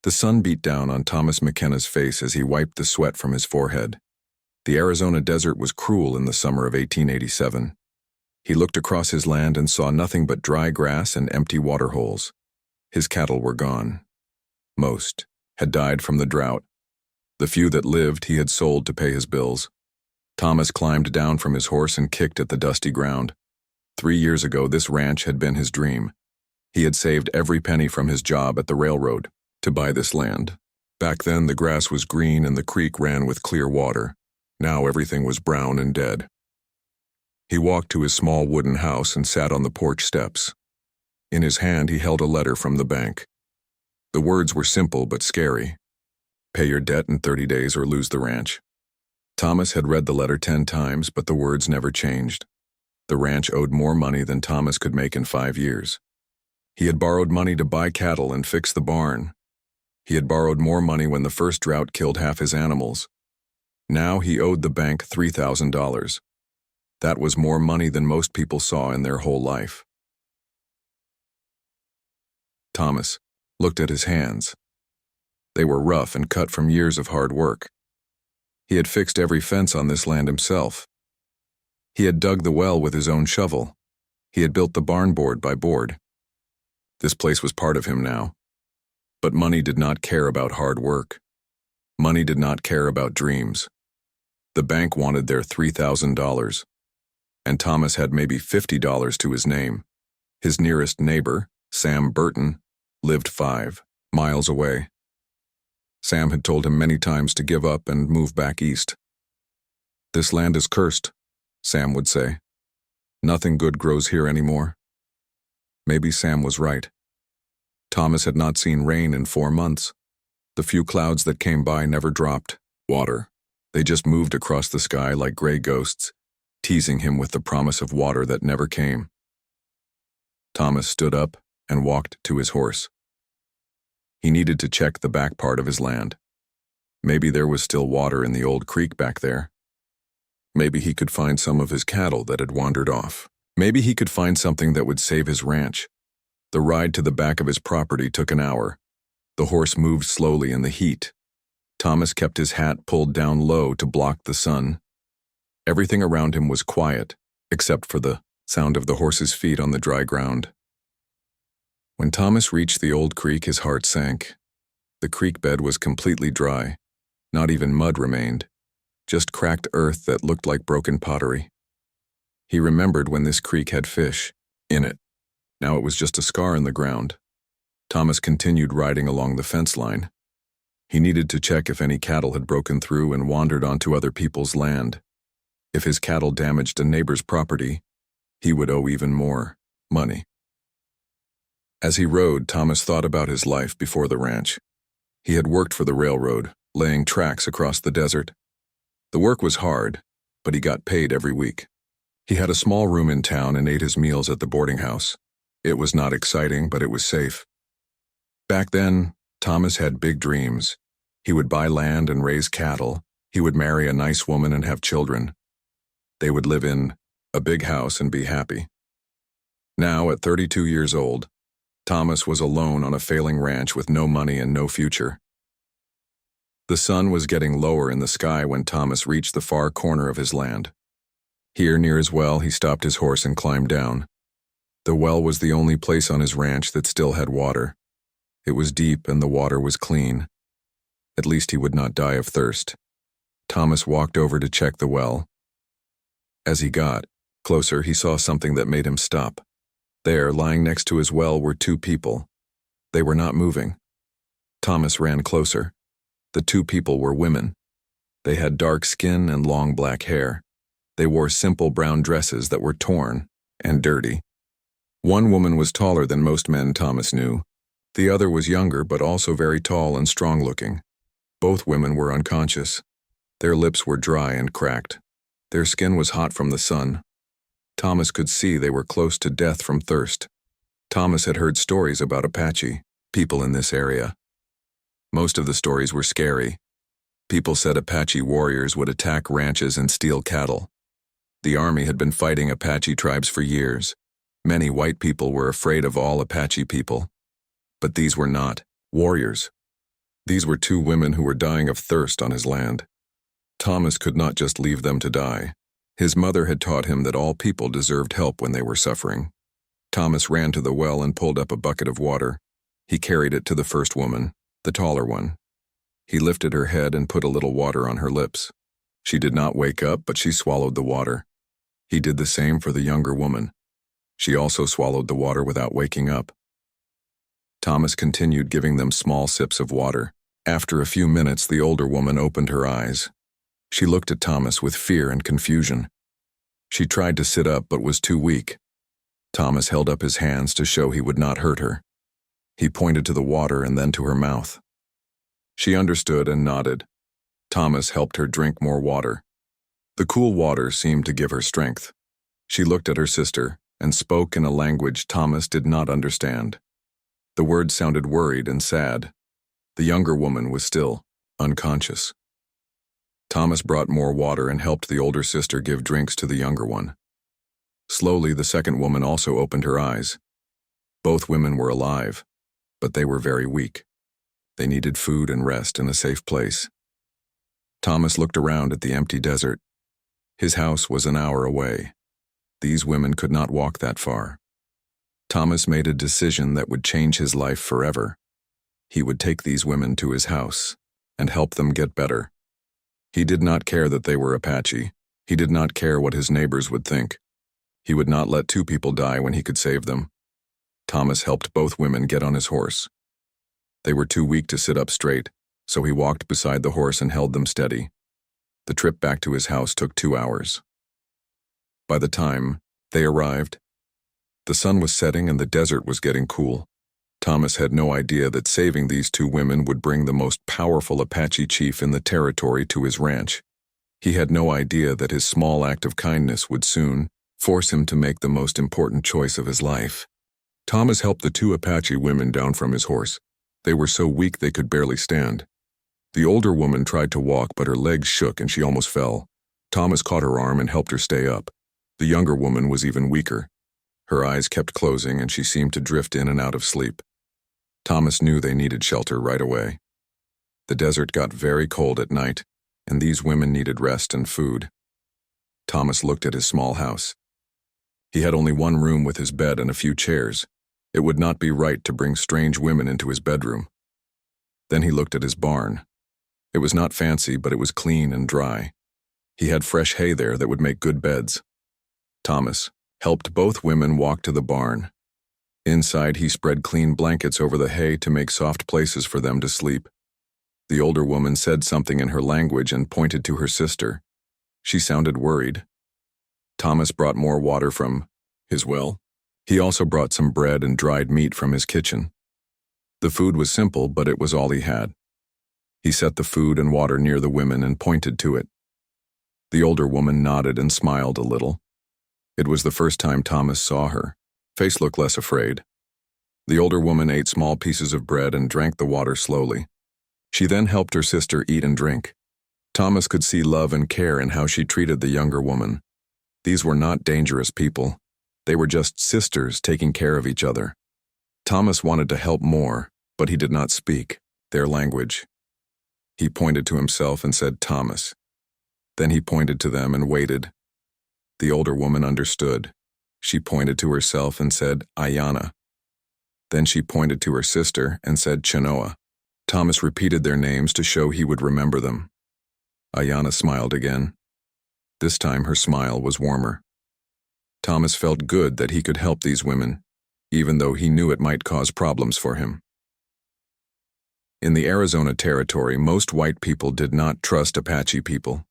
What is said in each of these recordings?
The sun beat down on Thomas McKenna's face as he wiped the sweat from his forehead. The Arizona desert was cruel in the summer of 1887. He looked across his land and saw nothing but dry grass and empty water holes. His cattle were gone. Most had died from the drought. The few that lived he had sold to pay his bills. Thomas climbed down from his horse and kicked at the dusty ground. 3 years ago, this ranch had been his dream. He had saved every penny from his job at the railroad to buy this land. Back then, the grass was green and the creek ran with clear water. Now everything was brown and dead. He walked to his small wooden house and sat on the porch steps. In his hand, he held a letter from the bank. The words were simple but scary. Pay your debt in 30 days or lose the ranch. Thomas had read the letter 10 times, but the words never changed. The ranch owed more money than Thomas could make in 5 years. He had borrowed money to buy cattle and fix the barn. He had borrowed more money when the first drought killed half his animals. Now he owed the bank $3,000. That was more money than most people saw in their whole life. Thomas looked at his hands. They were rough and cut from years of hard work. He had fixed every fence on this land himself. He had dug the well with his own shovel. He had built the barn board by board. This place was part of him now. But money did not care about hard work. Money did not care about dreams. The bank wanted their $3,000, and Thomas had maybe $50 to his name. His nearest neighbor, Sam Burton, lived 5 miles away. Sam had told him many times to give up and move back east. "This land is cursed," Sam would say. "Nothing good grows here anymore." Maybe Sam was right. Thomas had not seen rain in 4 months. The few clouds that came by never dropped water. They just moved across the sky like gray ghosts, teasing him with the promise of water that never came. Thomas stood up and walked to his horse. He needed to check the back part of his land. Maybe there was still water in the old creek back there. Maybe he could find some of his cattle that had wandered off. Maybe he could find something that would save his ranch. The ride to the back of his property took an hour. The horse moved slowly in the heat. Thomas kept his hat pulled down low to block the sun. Everything around him was quiet, except for the sound of the horse's feet on the dry ground. When Thomas reached the old creek, his heart sank. The creek bed was completely dry. Not even mud remained, just cracked earth that looked like broken pottery. He remembered when this creek had fish in it. Now it was just a scar in the ground. Thomas continued riding along the fence line. He needed to check if any cattle had broken through and wandered onto other people's land. If his cattle damaged a neighbor's property, he would owe even more money. As he rode, Thomas thought about his life before the ranch. He had worked for the railroad, laying tracks across the desert. The work was hard, but he got paid every week. He had a small room in town and ate his meals at the boarding house. It was not exciting, but it was safe. Back then, Thomas had big dreams. He would buy land and raise cattle. He would marry a nice woman and have children. They would live in a big house and be happy. Now, at 32 years old, Thomas was alone on a failing ranch with no money and no future. The sun was getting lower in the sky when Thomas reached the far corner of his land. Here, near his well, he stopped his horse and climbed down. The well was the only place on his ranch that still had water. It was deep and the water was clean. At least he would not die of thirst. Thomas walked over to check the well. As he got closer, he saw something that made him stop. There, lying next to his well, were 2 people. They were not moving. Thomas ran closer. The 2 people were women. They had dark skin and long black hair. They wore simple brown dresses that were torn and dirty. One woman was taller than most men Thomas knew. The other was younger but also very tall and strong-looking. Both women were unconscious. Their lips were dry and cracked. Their skin was hot from the sun. Thomas could see they were close to death from thirst. Thomas had heard stories about Apache, people in this area. Most of the stories were scary. People said Apache warriors would attack ranches and steal cattle. The army had been fighting Apache tribes for years. Many white people were afraid of all Apache people. But these were not warriors. These were two women who were dying of thirst on his land. Thomas could not just leave them to die. His mother had taught him that all people deserved help when they were suffering. Thomas ran to the well and pulled up a bucket of water. He carried it to the first woman, the taller one. He lifted her head and put a little water on her lips. She did not wake up, but she swallowed the water. He did the same for the younger woman. She also swallowed the water without waking up. Thomas continued giving them small sips of water. After a few minutes, the older woman opened her eyes. She looked at Thomas with fear and confusion. She tried to sit up but was too weak. Thomas held up his hands to show he would not hurt her. He pointed to the water and then to her mouth. She understood and nodded. Thomas helped her drink more water. The cool water seemed to give her strength. She looked at her sister and spoke in a language Thomas did not understand. The words sounded worried and sad. The younger woman was still unconscious. Thomas brought more water and helped the older sister give drinks to the younger one. Slowly, the second woman also opened her eyes. Both women were alive, but they were very weak. They needed food and rest in a safe place. Thomas looked around at the empty desert. His house was an hour away. These women could not walk that far. Thomas made a decision that would change his life forever. He would take these women to his house and help them get better. He did not care that they were Apache. He did not care what his neighbors would think. He would not let two people die when he could save them. Thomas helped both women get on his horse. They were too weak to sit up straight, so he walked beside the horse and held them steady. The trip back to his house took 2 hours. By the time they arrived, the sun was setting and the desert was getting cool. Thomas had no idea that saving these two women would bring the most powerful Apache chief in the territory to his ranch. He had no idea that his small act of kindness would soon force him to make the most important choice of his life. Thomas helped the two Apache women down from his horse. They were so weak they could barely stand. The older woman tried to walk, but her legs shook and she almost fell. Thomas caught her arm and helped her stay up. The younger woman was even weaker. Her eyes kept closing and she seemed to drift in and out of sleep. Thomas knew they needed shelter right away. The desert got very cold at night, and these women needed rest and food. Thomas looked at his small house. He had only one room with his bed and a few chairs. It would not be right to bring strange women into his bedroom. Then he looked at his barn. It was not fancy, but it was clean and dry. He had fresh hay there that would make good beds. Thomas helped both women walk to the barn. Inside, he spread clean blankets over the hay to make soft places for them to sleep. The older woman said something in her language and pointed to her sister. She sounded worried. Thomas brought more water from his well. He also brought some bread and dried meat from his kitchen. The food was simple, but it was all he had. He set the food and water near the women and pointed to it. The older woman nodded and smiled a little. It was the first time Thomas saw her face look less afraid. The older woman ate small pieces of bread and drank the water slowly. She then helped her sister eat and drink. Thomas could see love and care in how she treated the younger woman. These were not dangerous people. They were just sisters taking care of each other. Thomas wanted to help more, but he did not speak their language. He pointed to himself and said, "Thomas." Then he pointed to them and waited. The older woman understood. She pointed to herself and said, "Ayana." Then she pointed to her sister and said, "Chenoa." Thomas repeated their names to show he would remember them. Ayana smiled again. This time her smile was warmer. Thomas felt good that he could help these women, even though he knew it might cause problems for him. In the Arizona Territory, most white people did not trust Apache people.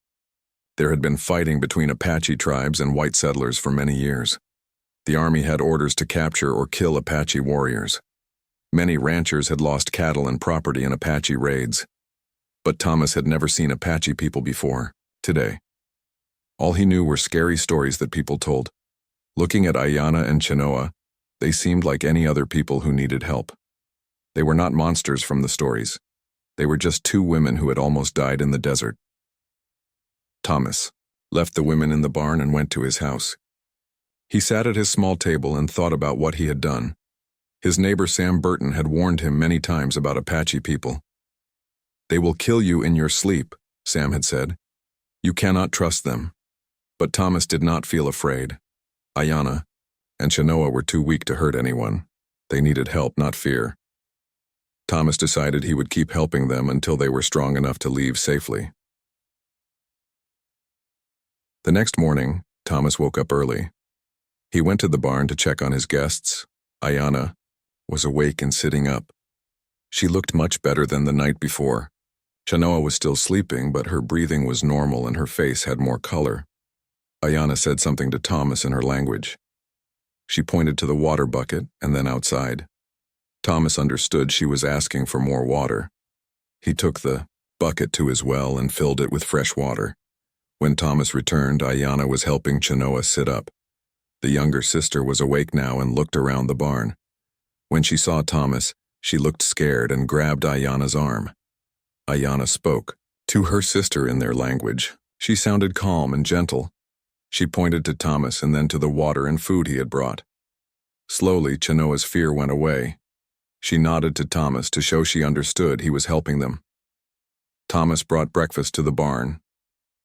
There had been fighting between Apache tribes and white settlers for many years. The army had orders to capture or kill Apache warriors. Many ranchers had lost cattle and property in Apache raids. But Thomas had never seen Apache people before, today. All he knew were scary stories that people told. Looking at Ayana and Chenoa, they seemed like any other people who needed help. They were not monsters from the stories. They were just two women who had almost died in the desert. Thomas left the women in the barn and went to his house. He sat at his small table and thought about what he had done. His neighbor Sam Burton had warned him many times about Apache people. "They will kill you in your sleep," Sam had said. "You cannot trust them." But Thomas did not feel afraid. Ayanna and Chenoa were too weak to hurt anyone. They needed help, not fear. Thomas decided he would keep helping them until they were strong enough to leave safely. The next morning, Thomas woke up early. He went to the barn to check on his guests. Ayanna was awake and sitting up. She looked much better than the night before. Chenoa was still sleeping, but her breathing was normal and her face had more color. Ayanna said something to Thomas in her language. She pointed to the water bucket and then outside. Thomas understood she was asking for more water. He took the bucket to his well and filled it with fresh water. When Thomas returned, Ayanna was helping Chenoa sit up. The younger sister was awake now and looked around the barn. When she saw Thomas, she looked scared and grabbed Ayanna's arm. Ayanna spoke to her sister in their language. She sounded calm and gentle. She pointed to Thomas and then to the water and food he had brought. Slowly, Chenoa's fear went away. She nodded to Thomas to show she understood he was helping them. Thomas brought breakfast to the barn.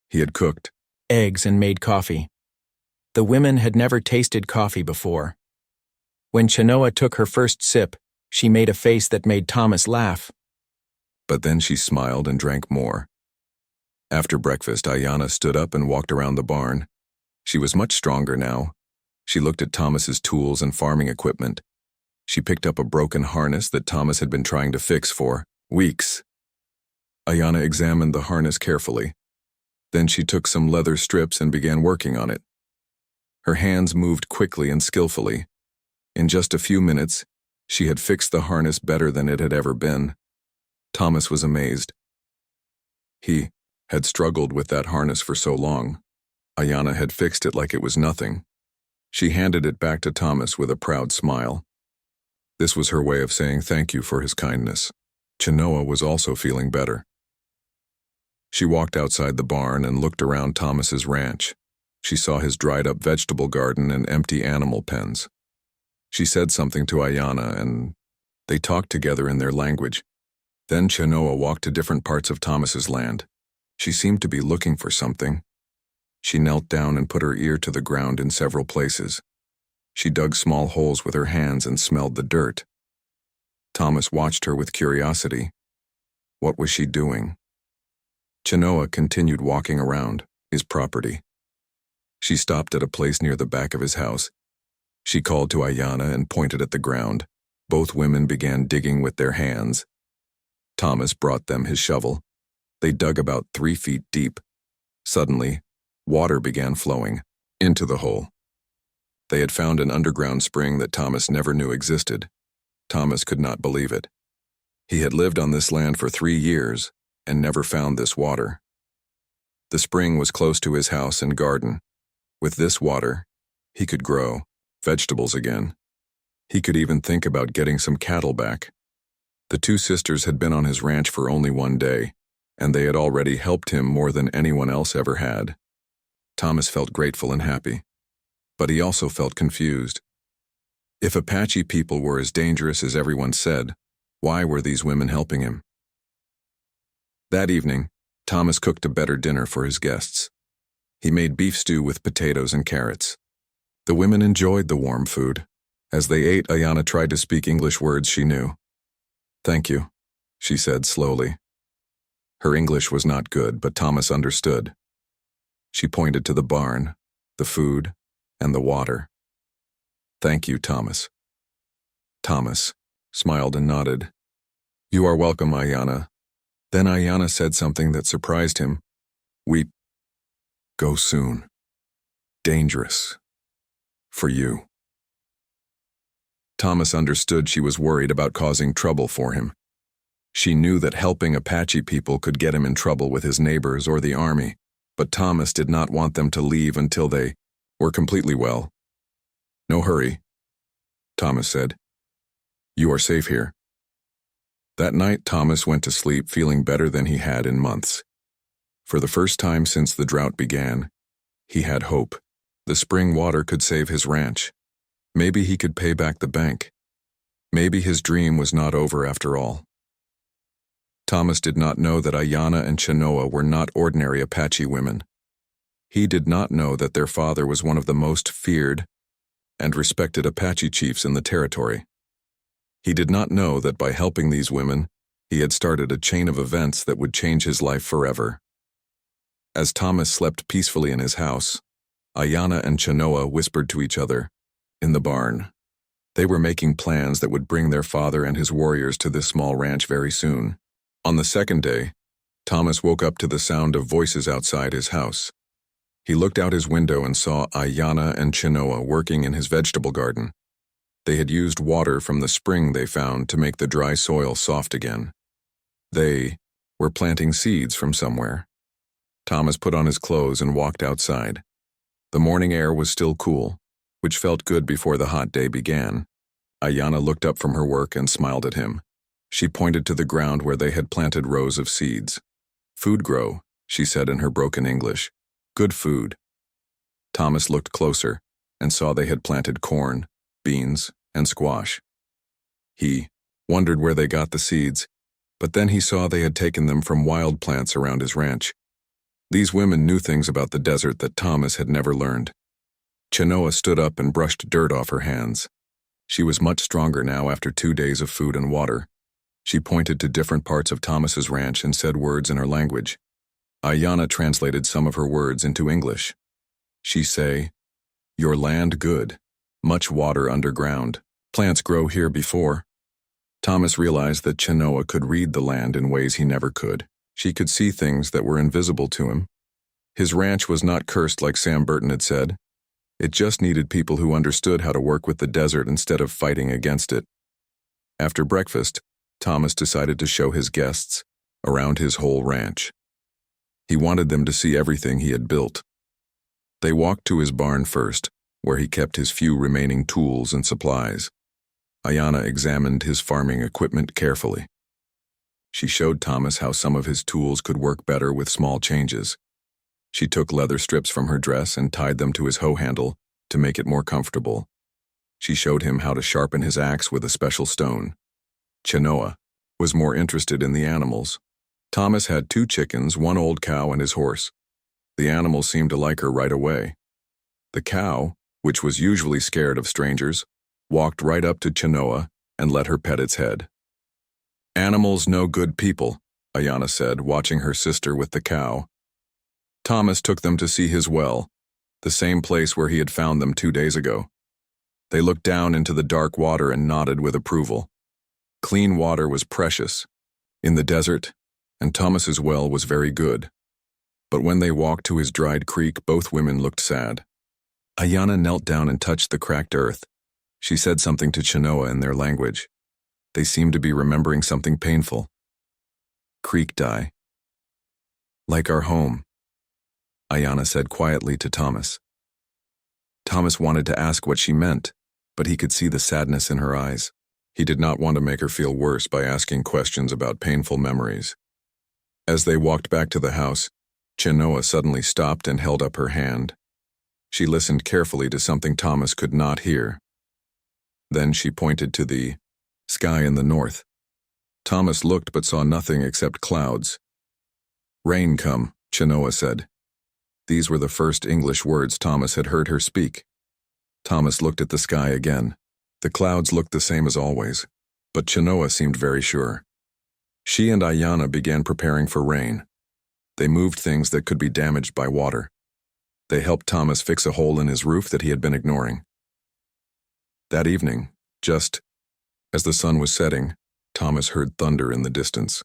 He had cooked eggs and made coffee. The women had never tasted coffee before. When Chenoa took her first sip, she made a face that made Thomas laugh. But then she smiled and drank more. After breakfast, Ayanna stood up and walked around the barn. She was much stronger now. She looked at Thomas's tools and farming equipment. She picked up a broken harness that Thomas had been trying to fix for weeks. Ayanna examined the harness carefully. Then she took some leather strips and began working on it. Her hands moved quickly and skillfully. In just a few minutes, she had fixed the harness better than it had ever been. Thomas was amazed. He had struggled with that harness for so long. Ayanna had fixed it like it was nothing. She handed it back to Thomas with a proud smile. This was her way of saying thank you for his kindness. Chenoa was also feeling better. She walked outside the barn and looked around Thomas's ranch. She saw his dried-up vegetable garden and empty animal pens. She said something to Ayanna, and they talked together in their language. Then Chenoa walked to different parts of Thomas's land. She seemed to be looking for something. She knelt down and put her ear to the ground in several places. She dug small holes with her hands and smelled the dirt. Thomas watched her with curiosity. What was she doing? Chenoa continued walking around his property. She stopped at a place near the back of his house. She called to Ayanna and pointed at the ground. Both women began digging with their hands. Thomas brought them his shovel. They dug about 3 feet deep. Suddenly, water began flowing into the hole. They had found an underground spring that Thomas never knew existed. Thomas could not believe it. He had lived on this land for 3 years and never found this water. The spring was close to his house and garden. With this water, he could grow vegetables again. He could even think about getting some cattle back. The 2 sisters had been on his ranch for only 1 day, and they had already helped him more than anyone else ever had. Thomas felt grateful and happy, but he also felt confused. If Apache people were as dangerous as everyone said, why were these women helping him? That evening, Thomas cooked a better dinner for his guests. He made beef stew with potatoes and carrots. The women enjoyed the warm food. As they ate, Ayanna tried to speak English words she knew. "Thank you," she said slowly. Her English was not good, but Thomas understood. She pointed to the barn, the food, and the water. "Thank you, Thomas." Thomas smiled and nodded. "You are welcome, Ayanna." Then Ayanna said something that surprised him. "We go soon. Dangerous. For you." Thomas understood she was worried about causing trouble for him. She knew that helping Apache people could get him in trouble with his neighbors or the army, but Thomas did not want them to leave until they were completely well. "No hurry," Thomas said. "You are safe here." That night, Thomas went to sleep feeling better than he had in months. For the first time since the drought began, he had hope. The spring water could save his ranch. Maybe he could pay back the bank. Maybe his dream was not over after all. Thomas did not know that Ayanna and Chenoa were not ordinary Apache women. He did not know that their father was one of the most feared and respected Apache chiefs in the territory. He did not know that by helping these women, he had started a chain of events that would change his life forever. As Thomas slept peacefully in his house, Ayanna and Chenoa whispered to each other in the barn. They were making plans that would bring their father and his warriors to this small ranch very soon. On the second day, Thomas woke up to the sound of voices outside his house. He looked out his window and saw Ayanna and Chenoa working in his vegetable garden. They had used water from the spring they found to make the dry soil soft again. They were planting seeds from somewhere. Thomas put on his clothes and walked outside. The morning air was still cool, which felt good before the hot day began. Ayanna looked up from her work and smiled at him. She pointed to the ground where they had planted rows of seeds. "Food grow," she said in her broken English. "Good food." Thomas looked closer and saw they had planted corn, beans, and squash. He wondered where they got the seeds, but then he saw they had taken them from wild plants around his ranch. These women knew things about the desert that Thomas had never learned. Chenoa stood up and brushed dirt off her hands. She was much stronger now after 2 days of food and water. She pointed to different parts of Thomas's ranch and said words in her language. Ayanna translated some of her words into English. She say, "Your land good, much water underground. Plants grow here before." Thomas realized that Chenoa could read the land in ways he never could. She could see things that were invisible to him. His ranch was not cursed like Sam Burton had said. It just needed people who understood how to work with the desert instead of fighting against it. After breakfast, Thomas decided to show his guests around his whole ranch. He wanted them to see everything he had built. They walked to his barn first, where he kept his few remaining tools and supplies. Ayanna examined his farming equipment carefully. She showed Thomas how some of his tools could work better with small changes. She took leather strips from her dress and tied them to his hoe handle to make it more comfortable. She showed him how to sharpen his axe with a special stone. Chenoa was more interested in the animals. Thomas had 2 chickens, 1 old cow, and his horse. The animals seemed to like her right away. The cow, which was usually scared of strangers, walked right up to Chenoa and let her pet its head. "Animals know good people," Ayanna said, watching her sister with the cow. Thomas took them to see his well, the same place where he had found them 2 days ago. They looked down into the dark water and nodded with approval. Clean water was precious in the desert, and Thomas's well was very good. But when they walked to his dried creek, both women looked sad. Ayanna knelt down and touched the cracked earth. She said something to Chenoa in their language. They seemed to be remembering something painful. "Creek die. Like our home," Ayanna said quietly to Thomas. Thomas wanted to ask what she meant, but he could see the sadness in her eyes. He did not want to make her feel worse by asking questions about painful memories. As they walked back to the house, Chenoa suddenly stopped and held up her hand. She listened carefully to something Thomas could not hear. Then she pointed to the sky in the north. Thomas looked but saw nothing except clouds. "Rain come," Chenoa said. These were the first English words Thomas had heard her speak. Thomas looked at the sky again. The clouds looked the same as always, but Chenoa seemed very sure. She and Ayanna began preparing for rain. They moved things that could be damaged by water. They helped Thomas fix a hole in his roof that he had been ignoring. That evening, just as the sun was setting, Thomas heard thunder in the distance.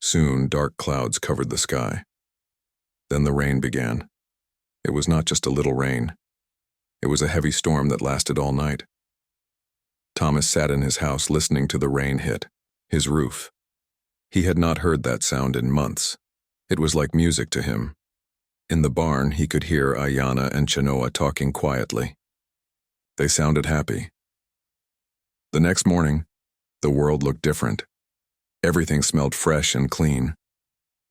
Soon, dark clouds covered the sky. Then the rain began. It was not just a little rain. It was a heavy storm that lasted all night. Thomas sat in his house listening to the rain hit his roof. He had not heard that sound in months. It was like music to him. In the barn, he could hear Ayanna and Chenoa talking quietly. They sounded happy. The next morning, the world looked different. Everything smelled fresh and clean.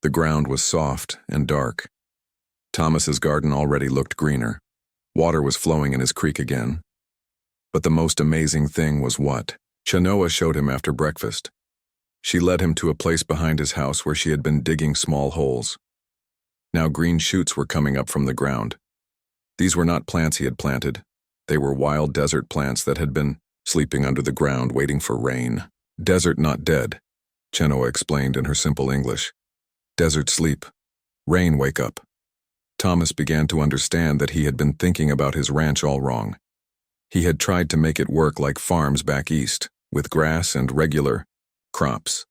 The ground was soft and dark. Thomas's garden already looked greener. Water was flowing in his creek again. But the most amazing thing was what Chenoa showed him after breakfast. She led him to a place behind his house where she had been digging small holes. Now green shoots were coming up from the ground. These were not plants he had planted. They were wild desert plants that had been sleeping under the ground waiting for rain. Desert not dead, Chenoa explained in her simple English. Desert sleep. Rain wake up. Thomas began to understand that he had been thinking about his ranch all wrong. He had tried to make it work like farms back east, with grass and regular crops.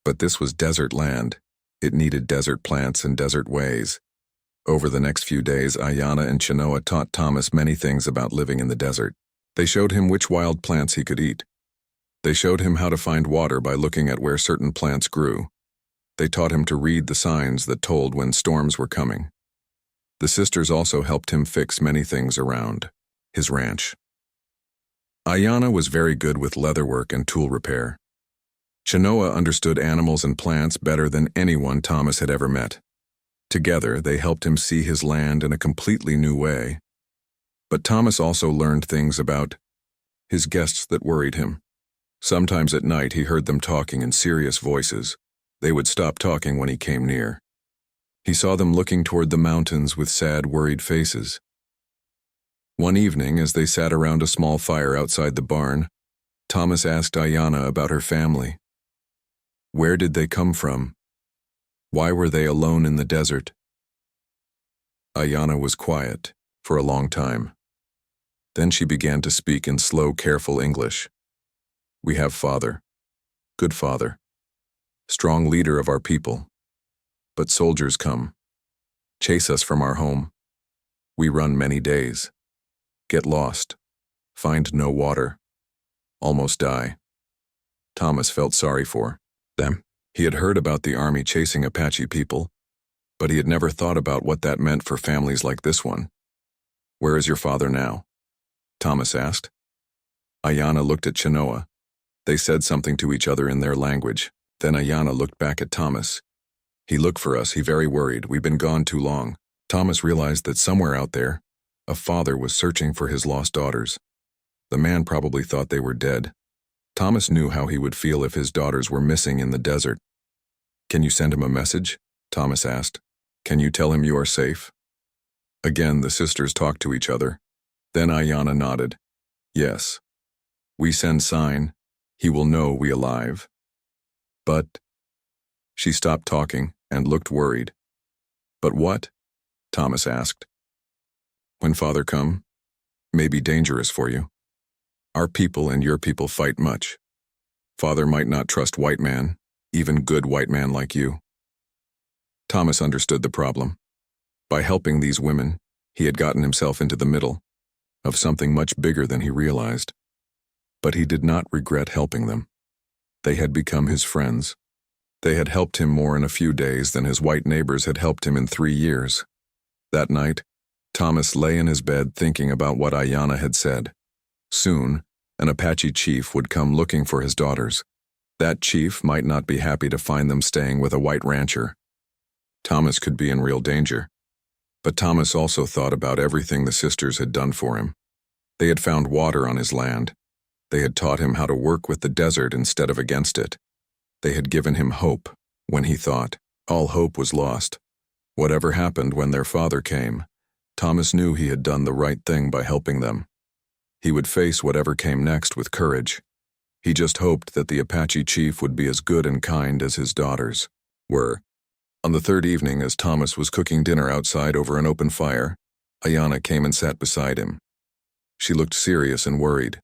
But this was desert land. It needed desert plants and desert ways. Over the next few days, Ayana and Chenoa taught Thomas many things about living in the desert. They showed him which wild plants he could eat. They showed him how to find water by looking at where certain plants grew. They taught him to read the signs that told when storms were coming. The sisters also helped him fix many things around his ranch. Ayana was very good with leatherwork and tool repair. Chenoa understood animals and plants better than anyone Thomas had ever met. Together, they helped him see his land in a completely new way. But Thomas also learned things about his guests that worried him. Sometimes at night he heard them talking in serious voices. They would stop talking when he came near. He saw them looking toward the mountains with sad, worried faces. One evening, as they sat around a small fire outside the barn, Thomas asked Ayana about her family. Where did they come from? Why were they alone in the desert? Ayana was quiet for a long time. Then she began to speak in slow, careful English. We have father, good father, strong leader of our people. But soldiers come, chase us from our home. We run many days, get lost, find no water, almost die. Thomas felt sorry for them. He had heard about the army chasing Apache people, but he had never thought about what that meant for families like this one. Where is your father now? Thomas asked. Ayana looked at Chenoa. They said something to each other in their language. Then Ayana looked back at Thomas. He looked for us, he very worried. We've been gone too long. Thomas realized that somewhere out there, a father was searching for his lost daughters. The man probably thought they were dead. Thomas knew how he would feel if his daughters were missing in the desert. Can you send him a message? Thomas asked. Can you tell him you are safe? Again, the sisters talked to each other. Then Ayana nodded. Yes. We send sign. He will know we alive. But... She stopped talking and looked worried. But what? Thomas asked. When father come, may be dangerous for you. Our people and your people fight much. Father might not trust white man, even good white man like you. Thomas understood the problem. By helping these women, he had gotten himself into the middle of something much bigger than he realized. But he did not regret helping them. They had become his friends. They had helped him more in a few days than his white neighbors had helped him in 3 years. That night, Thomas lay in his bed thinking about what Ayana had said. Soon, an Apache chief would come looking for his daughters. That chief might not be happy to find them staying with a white rancher. Thomas could be in real danger. But Thomas also thought about everything the sisters had done for him. They had found water on his land. They had taught him how to work with the desert instead of against it. They had given him hope when he thought all hope was lost. Whatever happened when their father came, Thomas knew he had done the right thing by helping them. He would face whatever came next with courage. He just hoped that the Apache chief would be as good and kind as his daughters were. On the third evening, as Thomas was cooking dinner outside over an open fire, Ayana came and sat beside him. She looked serious and worried.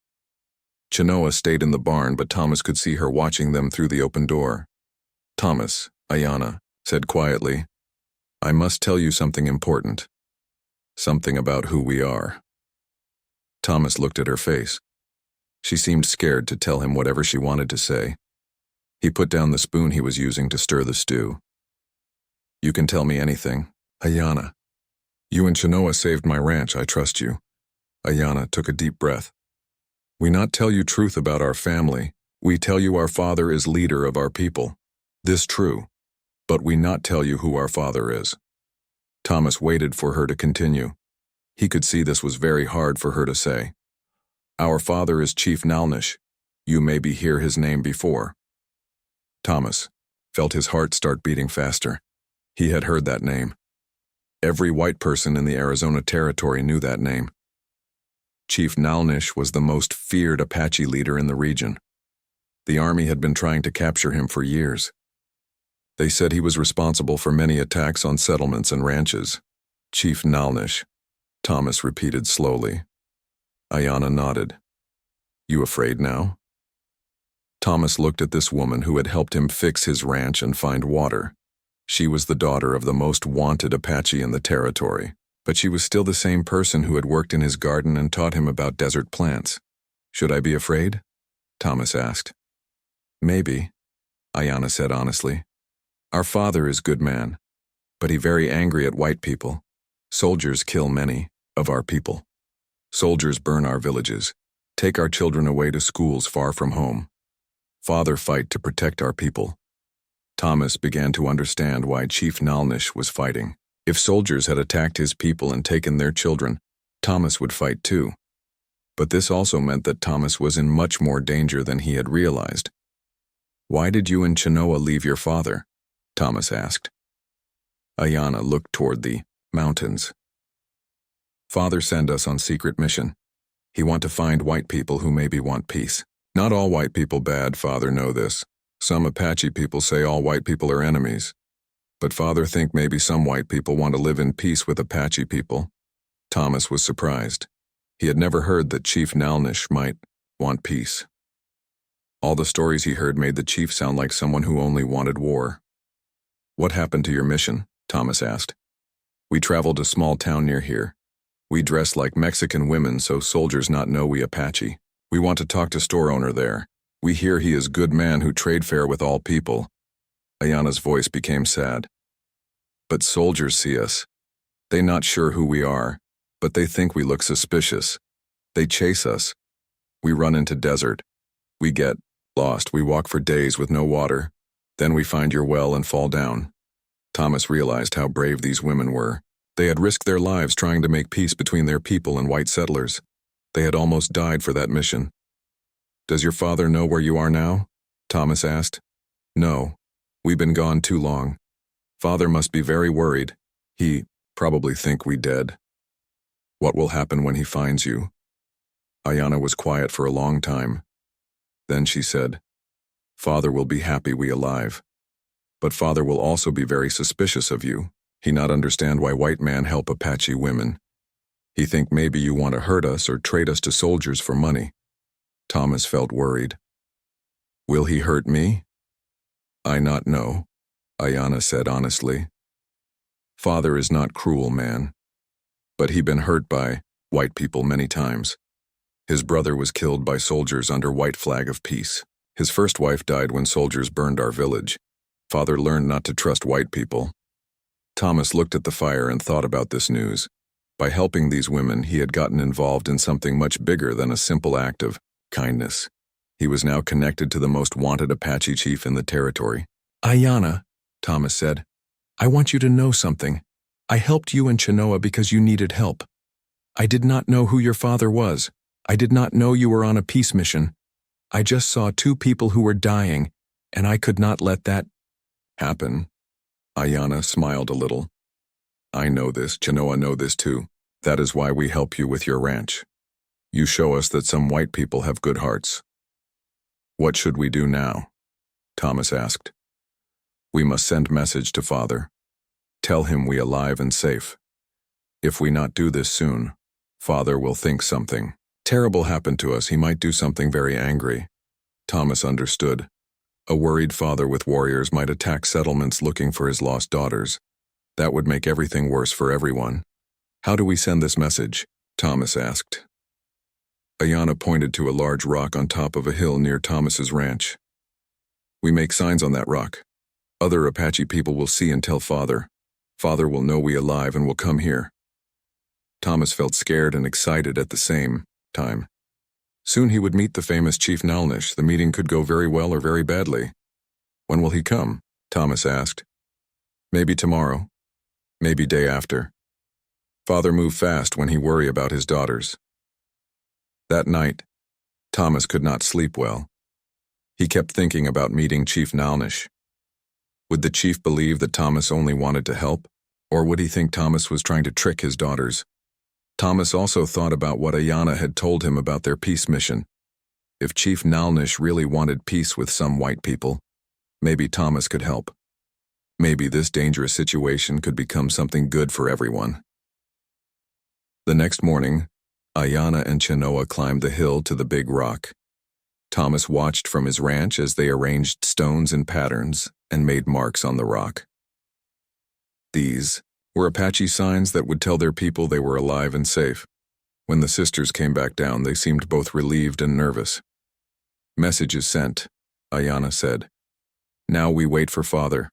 Chenoa stayed in the barn, but Thomas could see her watching them through the open door. Thomas, Ayana said quietly, I must tell you something important. Something about who we are. Thomas looked at her face. She seemed scared to tell him whatever she wanted to say. He put down the spoon he was using to stir the stew. You can tell me anything, Ayana. You and Chenoa saved my ranch, I trust you. Ayana took a deep breath. We not tell you truth about our family. We tell you our father is leader of our people. This true. But we not tell you who our father is. Thomas waited for her to continue. He could see this was very hard for her to say. Our father is Chief Nalnish. You maybe hear his name before. Thomas felt his heart start beating faster. He had heard that name. Every white person in the Arizona Territory knew that name. Chief Nalnish was the most feared Apache leader in the region. The army had been trying to capture him for years. They said he was responsible for many attacks on settlements and ranches. Chief Nalnish, Thomas repeated slowly. Ayanna nodded. You afraid now? Thomas looked at this woman who had helped him fix his ranch and find water. She was the daughter of the most wanted Apache in the territory, but she was still the same person who had worked in his garden and taught him about desert plants. Should I be afraid? Thomas asked. Maybe, Ayanna said honestly. Our father is good man, but he very angry at white people. Soldiers kill many of our people. Soldiers burn our villages, take our children away to schools far from home. Father fight to protect our people. Thomas began to understand why Chief Nalnish was fighting. If soldiers had attacked his people and taken their children, Thomas would fight too. But this also meant that Thomas was in much more danger than he had realized. Why did you and Chenoa leave your father? Thomas asked. Ayanna looked toward the mountains. Father sent us on secret mission. He want to find white people who maybe want peace. Not all white people bad, Father know this. Some Apache people say all white people are enemies. But Father think maybe some white people want to live in peace with Apache people. Thomas was surprised. He had never heard that Chief Nalnish might want peace. All the stories he heard made the chief sound like someone who only wanted war. What happened to your mission? Thomas asked. We traveled to a small town near here. We dress like Mexican women so soldiers not know we Apache. We want to talk to store owner there. We hear he is good man who trade fair with all people. Ayanna's voice became sad. But soldiers see us. They not sure who we are, but they think we look suspicious. They chase us. We run into desert. We get lost. We walk for days with no water. Then we find your well and fall down. Thomas realized how brave these women were. They had risked their lives trying to make peace between their people and white settlers. They had almost died for that mission. Does your father know where you are now? Thomas asked. No. We've been gone too long. Father must be very worried. He probably think we dead. What will happen when he finds you? Ayanna was quiet for a long time. Then she said, Father will be happy we alive. But Father will also be very suspicious of you. He not understand why white man help Apache women. He think maybe you want to hurt us or trade us to soldiers for money. Thomas felt worried. Will he hurt me? I not know, Ayanna said honestly. Father is not cruel man, but he been hurt by white people many times. His brother was killed by soldiers under white flag of peace. His first wife died when soldiers burned our village. Father learned not to trust white people. Thomas looked at the fire and thought about this news. By helping these women, he had gotten involved in something much bigger than a simple act of kindness. He was now connected to the most wanted Apache chief in the territory. Ayanna, Thomas said, I want you to know something. I helped you and Chenoa because you needed help. I did not know who your father was. I did not know you were on a peace mission. I just saw two people who were dying, and I could not let that happen. Ayanna smiled a little. I know this, Chenoa know this too. That is why we help you with your ranch. You show us that some white people have good hearts. What should we do now? Thomas asked. We must send message to Father. Tell him we alive and safe. If we not do this soon, Father will think something terrible happened to us. He might do something very angry. Thomas understood. A worried father with warriors might attack settlements looking for his lost daughters. That would make everything worse for everyone. How do we send this message? Thomas asked. Ayanna pointed to a large rock on top of a hill near Thomas's ranch. We make signs on that rock. Other Apache people will see and tell Father. Father will know we alive and will come here. Thomas felt scared and excited at the same time. Soon he would meet the famous Chief Nalnish. The meeting could go very well or very badly. When will he come? Thomas asked. Maybe tomorrow. Maybe day after. Father moved fast when he worry about his daughters. That night, Thomas could not sleep well. He kept thinking about meeting Chief Nalnish. Would the chief believe that Thomas only wanted to help, or would he think Thomas was trying to trick his daughters? Thomas also thought about what Ayana had told him about their peace mission. If Chief Nalnish really wanted peace with some white people, maybe Thomas could help. Maybe this dangerous situation could become something good for everyone. The next morning, Ayana and Chenoa climbed the hill to the big rock. Thomas watched from his ranch as they arranged stones in patterns and made marks on the rock. These were Apache signs that would tell their people they were alive and safe. When the sisters came back down, they seemed both relieved and nervous. "Message is sent," Ayana said. "Now we wait for Father."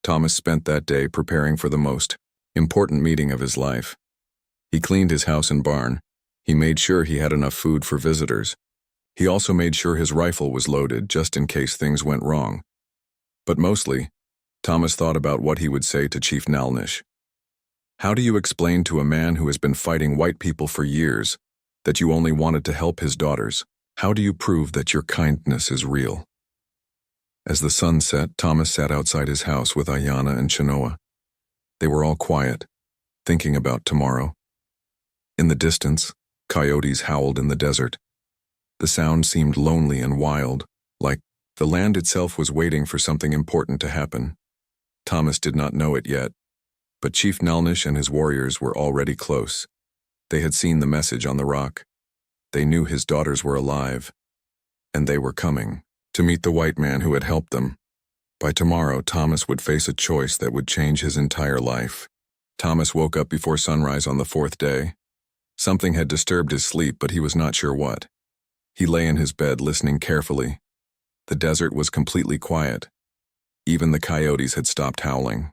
Thomas spent that day preparing for the most important meeting of his life. He cleaned his house and barn. He made sure he had enough food for visitors. He also made sure his rifle was loaded just in case things went wrong. But mostly, Thomas thought about what he would say to Chief Nalnish. How do you explain to a man who has been fighting white people for years that you only wanted to help his daughters? How do you prove that your kindness is real? As the sun set, Thomas sat outside his house with Ayana and Chenoa. They were all quiet, thinking about tomorrow. In the distance, coyotes howled in the desert. The sound seemed lonely and wild, like the land itself was waiting for something important to happen. Thomas did not know it yet, but Chief Nalnish and his warriors were already close. They had seen the message on the rock. They knew his daughters were alive, and they were coming to meet the white man who had helped them. By tomorrow, Thomas would face a choice that would change his entire life. Thomas woke up before sunrise on the fourth day. Something had disturbed his sleep, but he was not sure what. He lay in his bed listening carefully. The desert was completely quiet. Even the coyotes had stopped howling.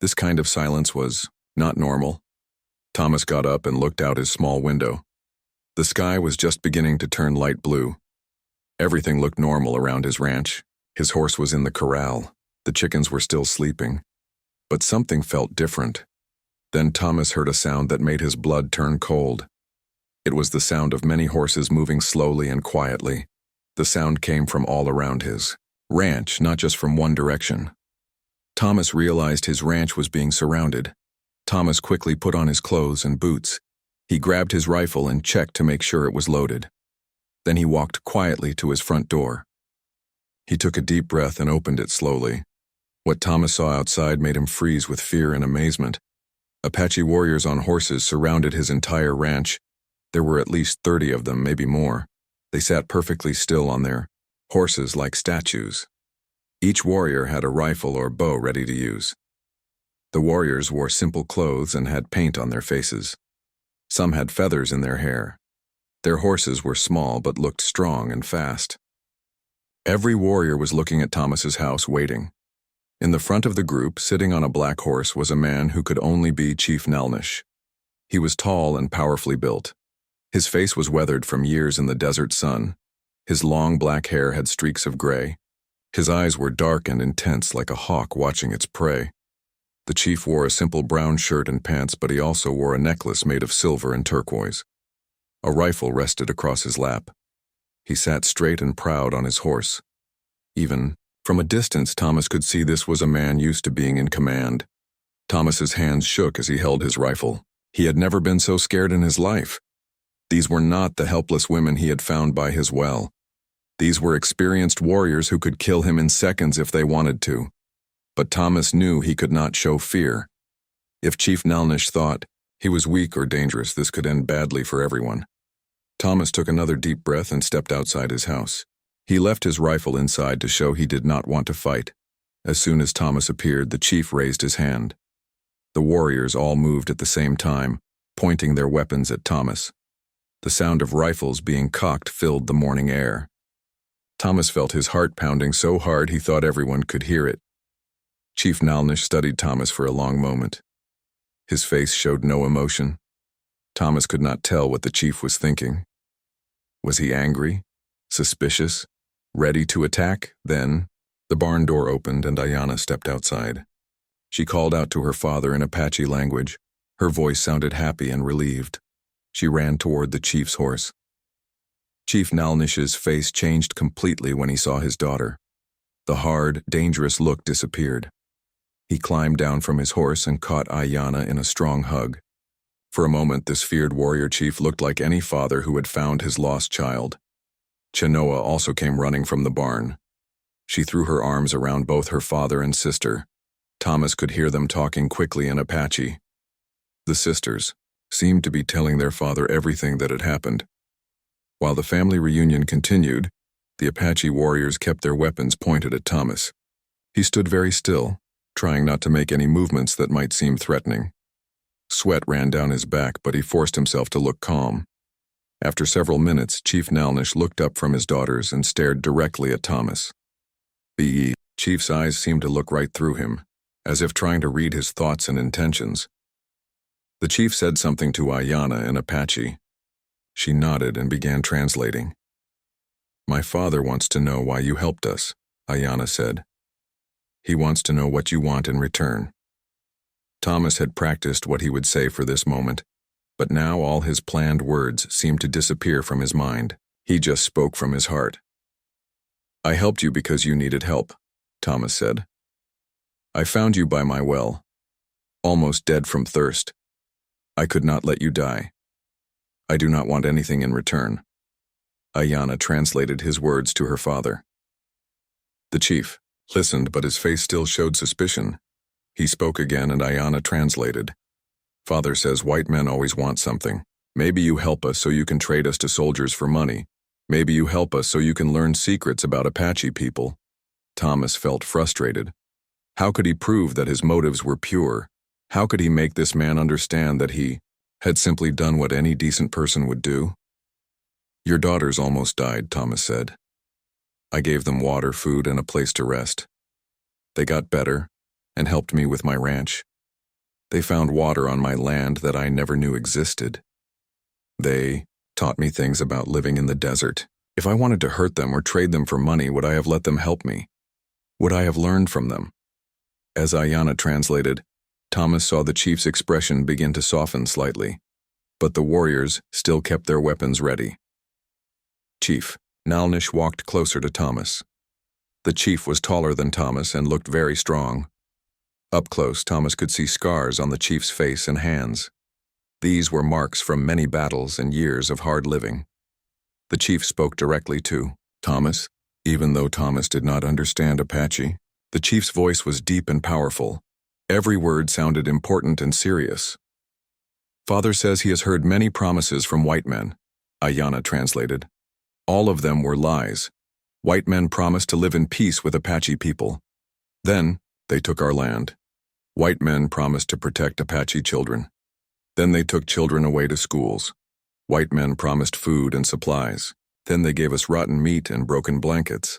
This kind of silence was not normal. Thomas got up and looked out his small window. The sky was just beginning to turn light blue. Everything looked normal around his ranch. His horse was in the corral. The chickens were still sleeping. But something felt different. Then Thomas heard a sound that made his blood turn cold. It was the sound of many horses moving slowly and quietly. The sound came from all around his ranch, not just from one direction. Thomas realized his ranch was being surrounded. Thomas quickly put on his clothes and boots. He grabbed his rifle and checked to make sure it was loaded. Then he walked quietly to his front door. He took a deep breath and opened it slowly. What Thomas saw outside made him freeze with fear and amazement. Apache warriors on horses surrounded his entire ranch. There were at least 30 of them, maybe more. They sat perfectly still on their horses like statues. Each warrior had a rifle or bow ready to use. The warriors wore simple clothes and had paint on their faces. Some had feathers in their hair. Their horses were small but looked strong and fast. Every warrior was looking at Thomas's house, waiting. In the front of the group, sitting on a black horse, was a man who could only be Chief Nalnish. He was tall and powerfully built. His face was weathered from years in the desert sun. His long black hair had streaks of gray. His eyes were dark and intense, like a hawk watching its prey. The chief wore a simple brown shirt and pants, but he also wore a necklace made of silver and turquoise. A rifle rested across his lap. He sat straight and proud on his horse. Even from a distance, Thomas could see this was a man used to being in command. Thomas's hands shook as he held his rifle. He had never been so scared in his life. These were not the helpless women he had found by his well. These were experienced warriors who could kill him in seconds if they wanted to. But Thomas knew he could not show fear. If Chief Nalnish thought he was weak or dangerous, this could end badly for everyone. Thomas took another deep breath and stepped outside his house. He left his rifle inside to show he did not want to fight. As soon as Thomas appeared, the chief raised his hand. The warriors all moved at the same time, pointing their weapons at Thomas. The sound of rifles being cocked filled the morning air. Thomas felt his heart pounding so hard he thought everyone could hear it. Chief Nalnish studied Thomas for a long moment. His face showed no emotion. Thomas could not tell what the chief was thinking. Was he angry? Suspicious? Ready to attack? Then, the barn door opened and Ayana stepped outside. She called out to her father in Apache language. Her voice sounded happy and relieved. She ran toward the chief's horse. Chief Nalnish's face changed completely when he saw his daughter. The hard, dangerous look disappeared. He climbed down from his horse and caught Ayana in a strong hug. For a moment, this feared warrior chief looked like any father who had found his lost child. Chenoa also came running from the barn. She threw her arms around both her father and sister. Thomas could hear them talking quickly in Apache. The sisters seemed to be telling their father everything that had happened. While the family reunion continued, the Apache warriors kept their weapons pointed at Thomas. He stood very still, trying not to make any movements that might seem threatening. Sweat ran down his back, but he forced himself to look calm. After several minutes, Chief Nalnish looked up from his daughters and stared directly at Thomas. The chief's eyes seemed to look right through him, as if trying to read his thoughts and intentions. The chief said something to Ayana in Apache. She nodded and began translating. "My father wants to know why you helped us," Ayana said. "He wants to know what you want in return." Thomas had practiced what he would say for this moment, but now all his planned words seemed to disappear from his mind. He just spoke from his heart. "I helped you because you needed help," Thomas said. "I found you by my well, almost dead from thirst. I could not let you die. I do not want anything in return." Ayana translated his words to her father. The chief listened, but his face still showed suspicion. He spoke again, and Ayana translated. "Father says white men always want something. Maybe you help us so you can trade us to soldiers for money. Maybe you help us so you can learn secrets about Apache people." Thomas felt frustrated. How could he prove that his motives were pure? How could he make this man understand that he had simply done what any decent person would do? "Your daughters almost died," Thomas said. "I gave them water, food, and a place to rest. They got better and helped me with my ranch. They found water on my land that I never knew existed. They taught me things about living in the desert. If I wanted to hurt them or trade them for money, would I have let them help me? Would I have learned from them?" As Ayana translated, Thomas saw the chief's expression begin to soften slightly, but the warriors still kept their weapons ready. Chief Nalnish walked closer to Thomas. The chief was taller than Thomas and looked very strong. Up close, Thomas could see scars on the chief's face and hands. These were marks from many battles and years of hard living. The chief spoke directly to Thomas. Even though Thomas did not understand Apache, the chief's voice was deep and powerful. Every word sounded important and serious. "Father says he has heard many promises from white men," Ayana translated. "All of them were lies. White men promised to live in peace with Apache people. Then they took our land. White men promised to protect Apache children. Then they took children away to schools. White men promised food and supplies. Then they gave us rotten meat and broken blankets."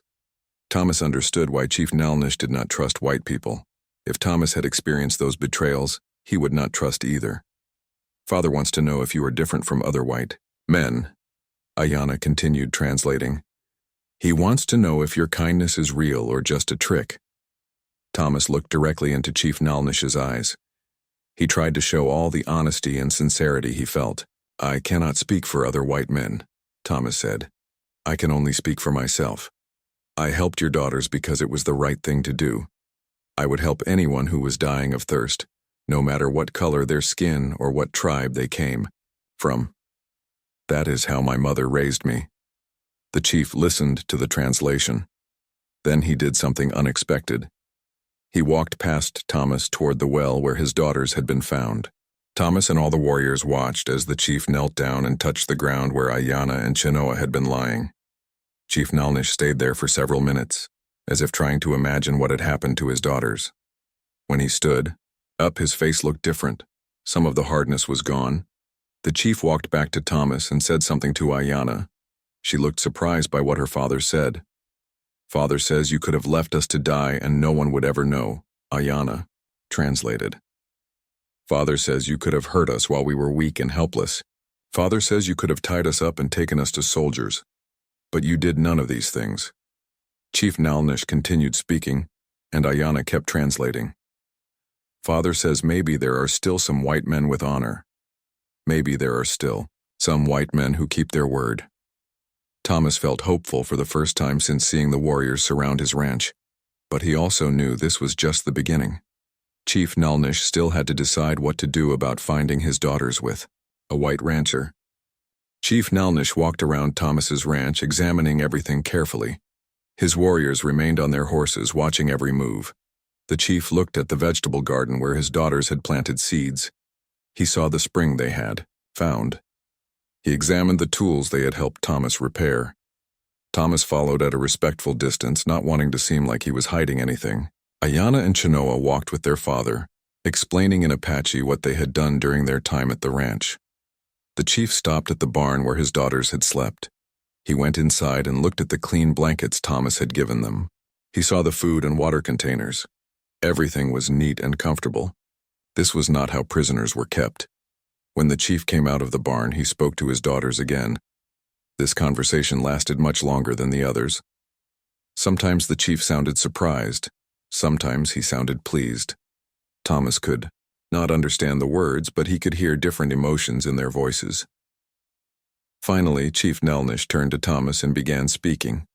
Thomas understood why Chief Nalnish did not trust white people. If Thomas had experienced those betrayals, he would not trust either. "Father wants to know if you are different from other white men," Ayana continued translating. "He wants to know if your kindness is real or just a trick." Thomas looked directly into Chief Nalnish's eyes. He tried to show all the honesty and sincerity he felt. "I cannot speak for other white men," Thomas said. "I can only speak for myself. I helped your daughters because it was the right thing to do. I would help anyone who was dying of thirst, no matter what color their skin or what tribe they came from. That is how my mother raised me." The chief listened to the translation. Then he did something unexpected. He walked past Thomas toward the well where his daughters had been found. Thomas and all the warriors watched as the chief knelt down and touched the ground where Ayana and Chenoa had been lying. Chief Nalnish stayed there for several minutes, as if trying to imagine what had happened to his daughters. When he stood up, his face looked different. Some of the hardness was gone. The chief walked back to Thomas and said something to Ayana. She looked surprised by what her father said. "Father says you could have left us to die and no one would ever know," Ayana translated. "Father says you could have hurt us while we were weak and helpless. Father says you could have tied us up and taken us to soldiers. But you did none of these things." Chief Nalnish continued speaking, and Ayana kept translating. "Father says maybe there are still some white men with honor. Maybe there are still some white men who keep their word." Thomas felt hopeful for the first time since seeing the warriors surround his ranch. But he also knew this was just the beginning. Chief Nalnish still had to decide what to do about finding his daughters with a white rancher. Chief Nalnish walked around Thomas's ranch, examining everything carefully. His warriors remained on their horses, watching every move. The chief looked at the vegetable garden where his daughters had planted seeds. He saw the spring they had found. He examined the tools they had helped Thomas repair. Thomas followed at a respectful distance, not wanting to seem like he was hiding anything. Ayana and Chenoa walked with their father, explaining in Apache what they had done during their time at the ranch. The chief stopped at the barn where his daughters had slept. He went inside and looked at the clean blankets Thomas had given them. He saw the food and water containers. Everything was neat and comfortable. This was not how prisoners were kept. When the chief came out of the barn, he spoke to his daughters again. This conversation lasted much longer than the others. Sometimes the chief sounded surprised. Sometimes he sounded pleased. Thomas could not understand the words, but he could hear different emotions in their voices. Finally, Chief Nalnish turned to Thomas and began speaking.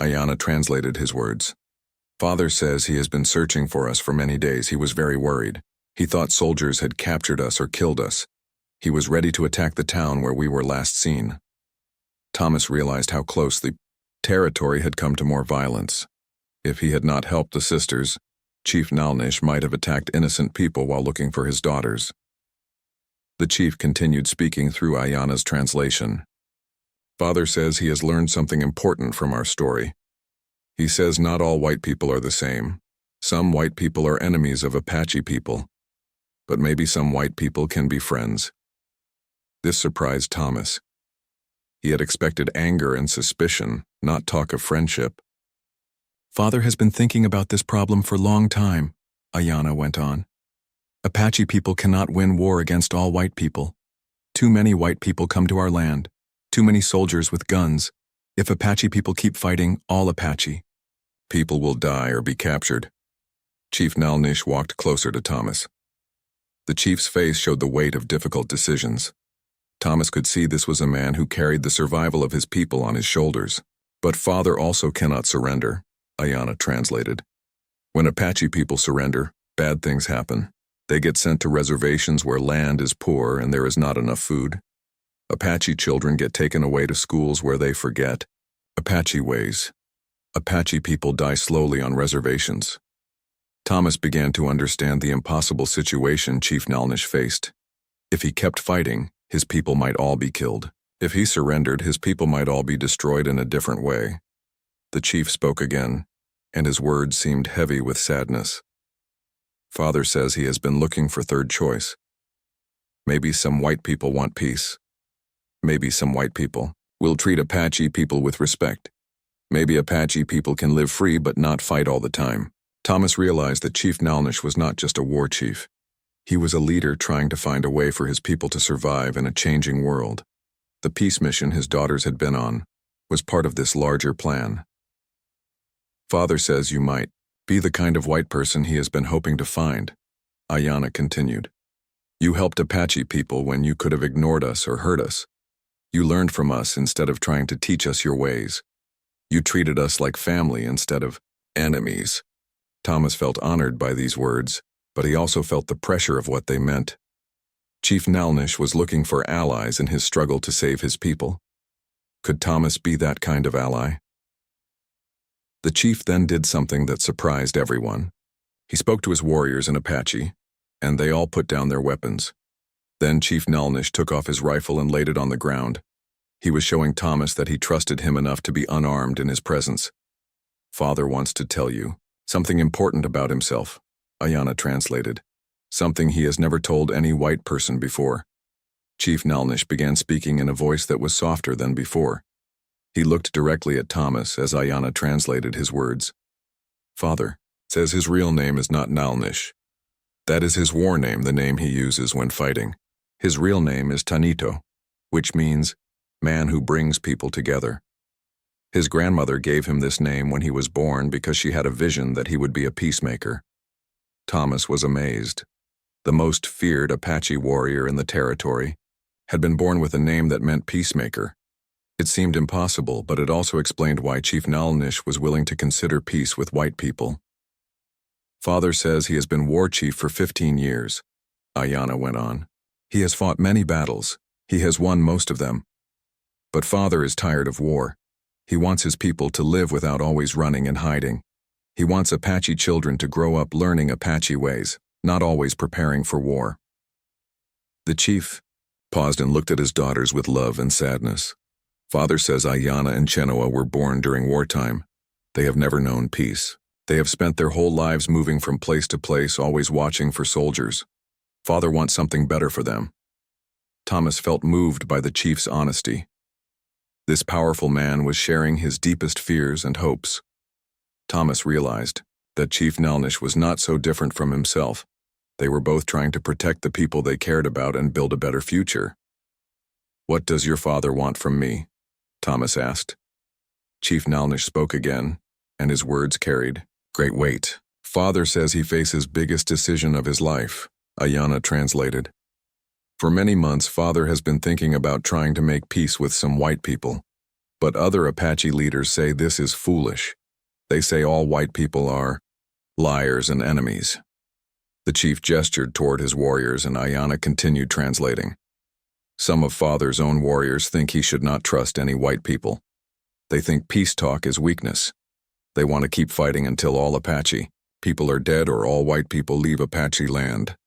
Ayana translated his words. Father says he has been searching for us for many days. He was very worried. He thought soldiers had captured us or killed us. He was ready to attack the town where we were last seen. Thomas realized how close the territory had come to more violence. If he had not helped the sisters, Chief Nalnish might have attacked innocent people while looking for his daughters. The chief continued speaking through Ayana's translation. Father says he has learned something important from our story. He says not all white people are the same. Some white people are enemies of Apache people. But maybe some white people can be friends. This surprised Thomas. He had expected anger and suspicion, not talk of friendship. Father has been thinking about this problem for a long time, Ayana went on. Apache people cannot win war against all white people. Too many white people come to our land. Too many soldiers with guns. If Apache people keep fighting, all Apache people will die or be captured. Chief Nalnish walked closer to Thomas. The chief's face showed the weight of difficult decisions. Thomas could see this was a man who carried the survival of his people on his shoulders. But father also cannot surrender, Ayana translated. When Apache people surrender, bad things happen. They get sent to reservations where land is poor and there is not enough food. Apache children get taken away to schools where they forget Apache ways. Apache people die slowly on reservations. Thomas began to understand the impossible situation Chief Nalnish faced. If he kept fighting, his people might all be killed. If he surrendered, his people might all be destroyed in a different way. The chief spoke again, and his words seemed heavy with sadness. Father says he has been looking for third choice. Maybe some white people want peace. Maybe some white people will treat Apache people with respect. Maybe Apache people can live free but not fight all the time. Thomas realized that Chief Nalnish was not just a war chief. He was a leader trying to find a way for his people to survive in a changing world. The peace mission his daughters had been on was part of this larger plan. Father says you might be the kind of white person he has been hoping to find, Ayana continued. You helped Apache people when you could have ignored us or hurt us. You learned from us instead of trying to teach us your ways. You treated us like family instead of enemies. Thomas felt honored by these words, but he also felt the pressure of what they meant. Chief Nalnish was looking for allies in his struggle to save his people. Could Thomas be that kind of ally? The chief then did something that surprised everyone. He spoke to his warriors in Apache, and they all put down their weapons. Then Chief Nalnish took off his rifle and laid it on the ground. He was showing Thomas that he trusted him enough to be unarmed in his presence. Father wants to tell you something important about himself, Ayana translated. Something he has never told any white person before. Chief Nalnish began speaking in a voice that was softer than before. He looked directly at Thomas as Ayana translated his words. Father says his real name is not Nalnish. That is his war name, the name he uses when fighting. His real name is Tanito, which means man who brings people together. His grandmother gave him this name when he was born because she had a vision that he would be a peacemaker. Thomas was amazed. The most feared Apache warrior in the territory had been born with a name that meant peacemaker. It seemed impossible, but it also explained why Chief Nalnish was willing to consider peace with white people. Father says he has been war chief for 15 years, Ayana went on. He has fought many battles. He has won most of them. But Father is tired of war. He wants his people to live without always running and hiding. He wants Apache children to grow up learning Apache ways, not always preparing for war. The chief paused and looked at his daughters with love and sadness. Father says Ayana and Chenoa were born during wartime. They have never known peace. They have spent their whole lives moving from place to place, always watching for soldiers. Father wants something better for them. Thomas felt moved by the chief's honesty. This powerful man was sharing his deepest fears and hopes. Thomas realized that Chief Nalnish was not so different from himself. They were both trying to protect the people they cared about and build a better future. "What does your father want from me?" Thomas asked. Chief Nalnish spoke again, and his words carried great weight. "Father says he faces biggest decision of his life," Ayana translated. "For many months, Father has been thinking about trying to make peace with some white people. But other Apache leaders say this is foolish. They say all white people are liars and enemies." The chief gestured toward his warriors, and Ayana continued translating. "Some of Father's own warriors think he should not trust any white people. They think peace talk is weakness. They want to keep fighting until all Apache people are dead or all white people leave Apache land."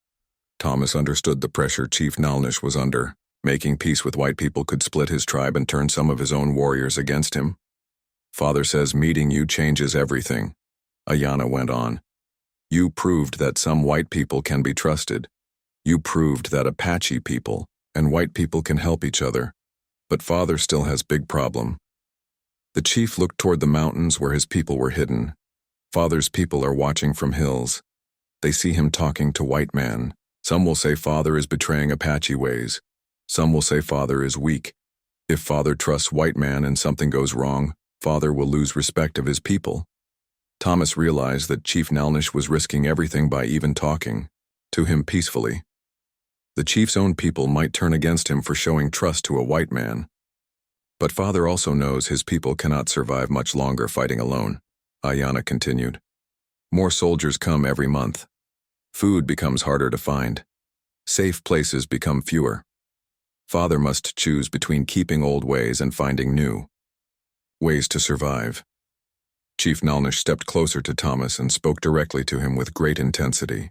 Thomas understood the pressure Chief Nalnish was under. Making peace with white people could split his tribe and turn some of his own warriors against him. "Father says meeting you changes everything," Ayana went on. "You proved that some white people can be trusted. You proved that Apache people and white people can help each other. But Father still has big problem." The chief looked toward the mountains where his people were hidden. Father's people are watching from hills. They see him talking to white man. Some will say Father is betraying Apache ways. Some will say Father is weak. If Father trusts white man and something goes wrong, Father will lose respect of his people. Thomas realized that Chief Nalnish was risking everything by even talking to him peacefully. The chief's own people might turn against him for showing trust to a white man. But Father also knows his people cannot survive much longer fighting alone, Ayana continued. More soldiers come every month. Food becomes harder to find. Safe places become fewer. Father must choose between keeping old ways and finding new ways to survive. Chief Nalnish stepped closer to Thomas and spoke directly to him with great intensity.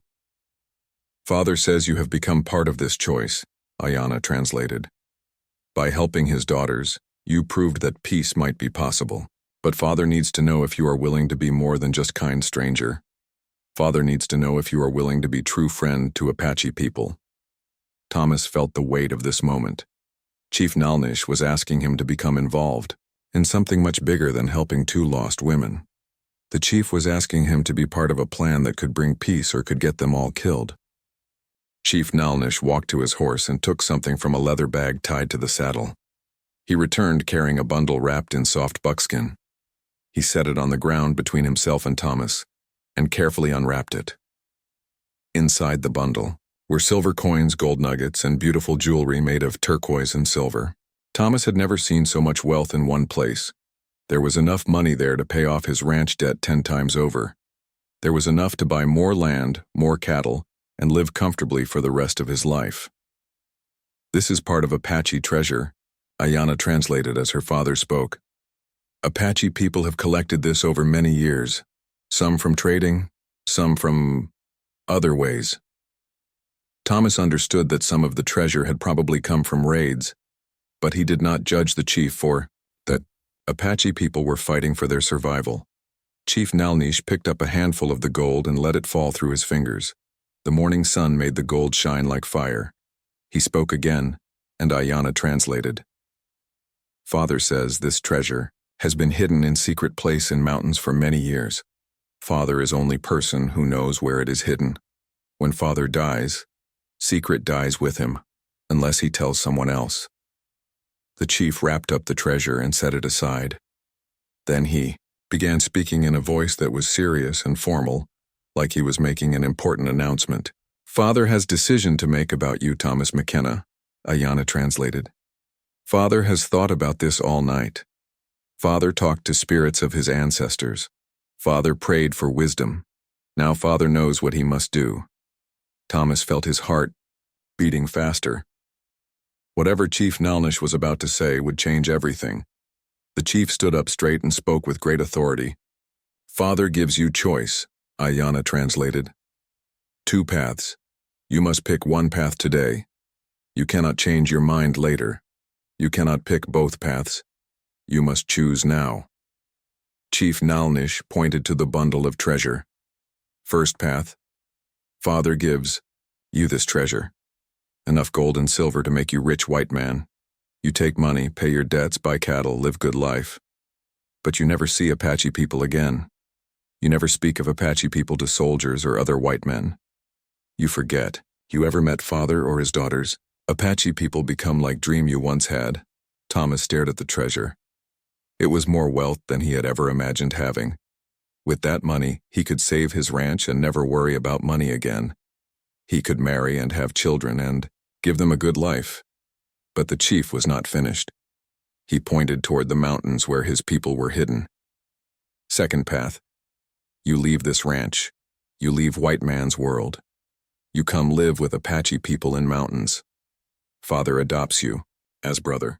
"Father says you have become part of this choice," Ayana translated. "By helping his daughters, you proved that peace might be possible. But Father needs to know if you are willing to be more than just kind stranger. Father needs to know if you are willing to be true friend to Apache people." Thomas felt the weight of this moment. Chief Nalnish was asking him to become involved in something much bigger than helping two lost women. The chief was asking him to be part of a plan that could bring peace or could get them all killed. Chief Nalnish walked to his horse and took something from a leather bag tied to the saddle. He returned carrying a bundle wrapped in soft buckskin. He set it on the ground between himself and Thomas, and carefully unwrapped it. Inside the bundle were silver coins, gold nuggets, and beautiful jewelry made of turquoise and silver. Thomas had never seen so much wealth in one place. There was enough money there to pay off his ranch debt 10 times over. There was enough to buy more land, more cattle, and live comfortably for the rest of his life. "This is part of Apache treasure," Ayana translated as her father spoke. "Apache people have collected this over many years, some from trading, some from other ways." Thomas understood that some of the treasure had probably come from raids, but he did not judge the chief for that. Apache people were fighting for their survival. Chief Nalnish picked up a handful of the gold and let it fall through his fingers. The morning sun made the gold shine like fire. He spoke again, and Ayana translated. "Father says this treasure has been hidden in secret place in mountains for many years. Father is only person who knows where it is hidden. When Father dies, secret dies with him, unless he tells someone else." The chief wrapped up the treasure and set it aside. Then he began speaking in a voice that was serious and formal, like he was making an important announcement. "Father has decision to make about you, Thomas McKenna," Ayana translated. Father has thought about this all night. Father talked to spirits of his ancestors. Father prayed for wisdom. Now Father knows what he must do. Thomas felt his heart beating faster. Whatever Chief Nalnish was about to say would change everything. The chief stood up straight and spoke with great authority. Father gives you choice, Ayana translated. 2 paths. You must pick one path today. You cannot change your mind later. You cannot pick both paths. You must choose now. Chief Nalnish pointed to the bundle of treasure. First path. Father gives you this treasure. Enough gold and silver to make you rich, white man. You take money, pay your debts, buy cattle, live good life. But you never see Apache people again. You never speak of Apache people to soldiers or other white men. You forget. You ever met Father or his daughters? Apache people become like dream you once had. Thomas stared at the treasure. It was more wealth than he had ever imagined having. With that money, he could save his ranch and never worry about money again. He could marry and have children and give them a good life. But the chief was not finished. He pointed toward the mountains where his people were hidden. Second path. You leave this ranch. You leave white man's world. You come live with Apache people in mountains. Father adopts you as brother.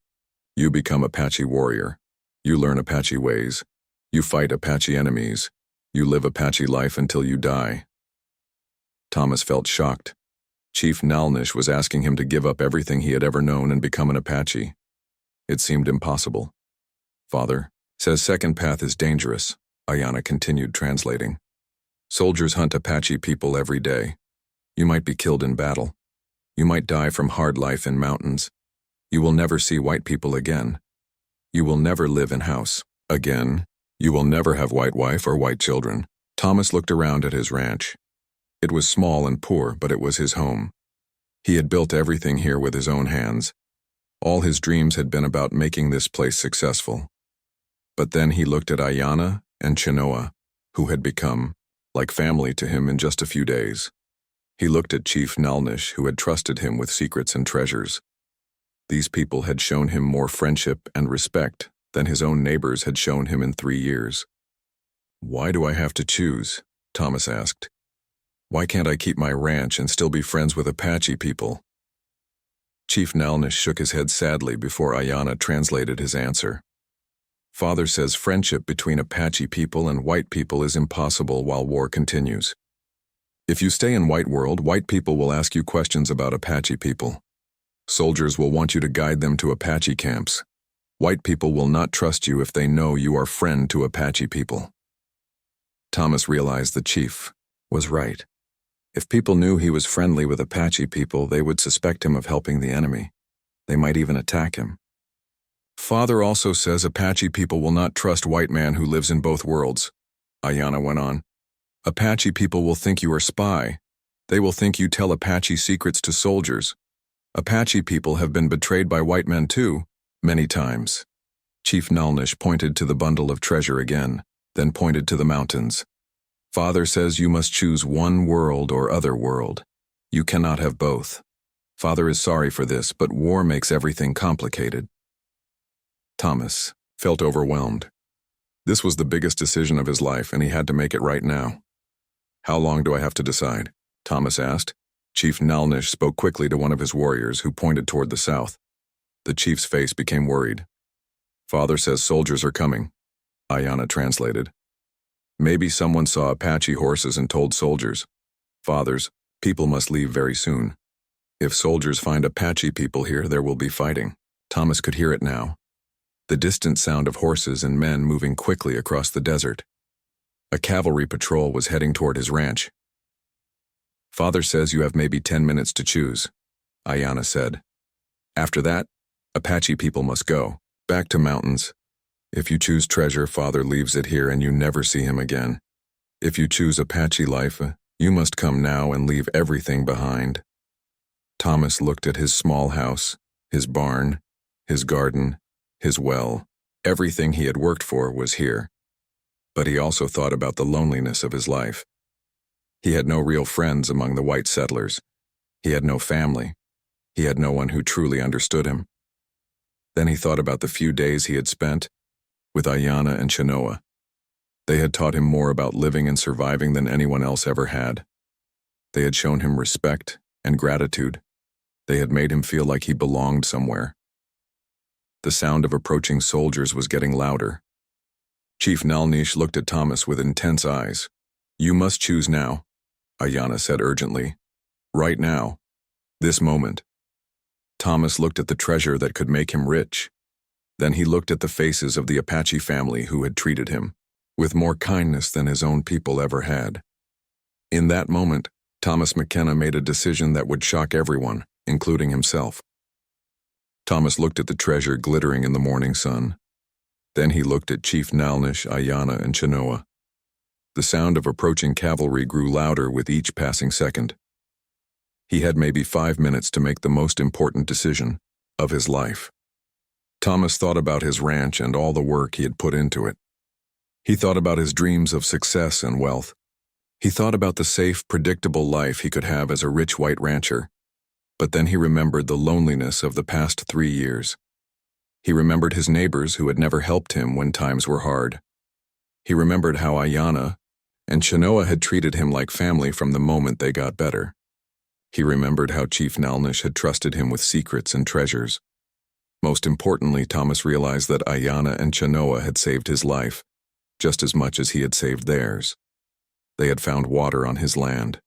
You become Apache warrior. You learn Apache ways. You fight Apache enemies. You live Apache life until you die. Thomas felt shocked. Chief Nalnish was asking him to give up everything he had ever known and become an Apache. It seemed impossible. Father says second path is dangerous, Ayana continued translating. Soldiers hunt Apache people every day. You might be killed in battle. You might die from hard life in mountains. You will never see white people again. You will never live in house again. You will never have white wife or white children. Thomas looked around at his ranch. It was small and poor, but it was his home. He had built everything here with his own hands. All his dreams had been about making this place successful. But then he looked at Ayana and Chenoa, who had become like family to him in just a few days. He looked at Chief Nalnish, who had trusted him with secrets and treasures. These people had shown him more friendship and respect than his own neighbors had shown him in 3 years. Why do I have to choose? Thomas asked. Why can't I keep my ranch and still be friends with Apache people? Chief Nalnish shook his head sadly before Ayana translated his answer. Father says friendship between Apache people and white people is impossible while war continues. If you stay in white world, white people will ask you questions about Apache people. Soldiers will want you to guide them to Apache camps. White people will not trust you if they know you are friend to Apache people. Thomas realized the chief was right. If people knew he was friendly with Apache people, they would suspect him of helping the enemy. They might even attack him. Father also says Apache people will not trust white man who lives in both worlds, Ayana went on. Apache people will think you are spy. They will think you tell Apache secrets to soldiers. Apache people have been betrayed by white men too, many times. Chief Nalnish pointed to the bundle of treasure again, then pointed to the mountains. Father says you must choose one world or other world. You cannot have both. Father is sorry for this, but war makes everything complicated. Thomas felt overwhelmed. This was the biggest decision of his life, and he had to make it right now. How long do I have to decide? Thomas asked. Chief Nalnish spoke quickly to one of his warriors, who pointed toward the south. The chief's face became worried. Father says soldiers are coming, Ayana translated. Maybe someone saw Apache horses and told soldiers. Fathers, people must leave very soon. If soldiers find Apache people here, there will be fighting. Thomas could hear it now. The distant sound of horses and men moving quickly across the desert. A cavalry patrol was heading toward his ranch. Father says you have maybe 10 minutes to choose, Ayana said. After that, Apache people must go, back to mountains. If you choose treasure, Father leaves it here and you never see him again. If you choose Apache life, you must come now and leave everything behind. Thomas looked at his small house, his barn, his garden, his well. Everything he had worked for was here. But he also thought about the loneliness of his life. He had no real friends among the white settlers. He had no family. He had no one who truly understood him. Then he thought about the few days he had spent with Ayana and Chenoa. They had taught him more about living and surviving than anyone else ever had. They had shown him respect and gratitude. They had made him feel like he belonged somewhere. The sound of approaching soldiers was getting louder. Chief Nalnish looked at Thomas with intense eyes. "You must choose now," Ayana said urgently. "Right now. This moment." Thomas looked at the treasure that could make him rich. Then he looked at the faces of the Apache family who had treated him with more kindness than his own people ever had. In that moment, Thomas McKenna made a decision that would shock everyone, including himself. Thomas looked at the treasure glittering in the morning sun. Then he looked at Chief Nalnish, Ayana, and Chenoa. The sound of approaching cavalry grew louder with each passing second. He had maybe 5 minutes to make the most important decision of his life. Thomas thought about his ranch and all the work he had put into it. He thought about his dreams of success and wealth. He thought about the safe, predictable life he could have as a rich white rancher. But then he remembered the loneliness of the past 3 years. He remembered his neighbors who had never helped him when times were hard. He remembered how Ayana and Chenoa had treated him like family from the moment they got better. He remembered how Chief Nalnish had trusted him with secrets and treasures. Most importantly, Thomas realized that Ayana and Chenoa had saved his life, just as much as he had saved theirs. They had found water on his land.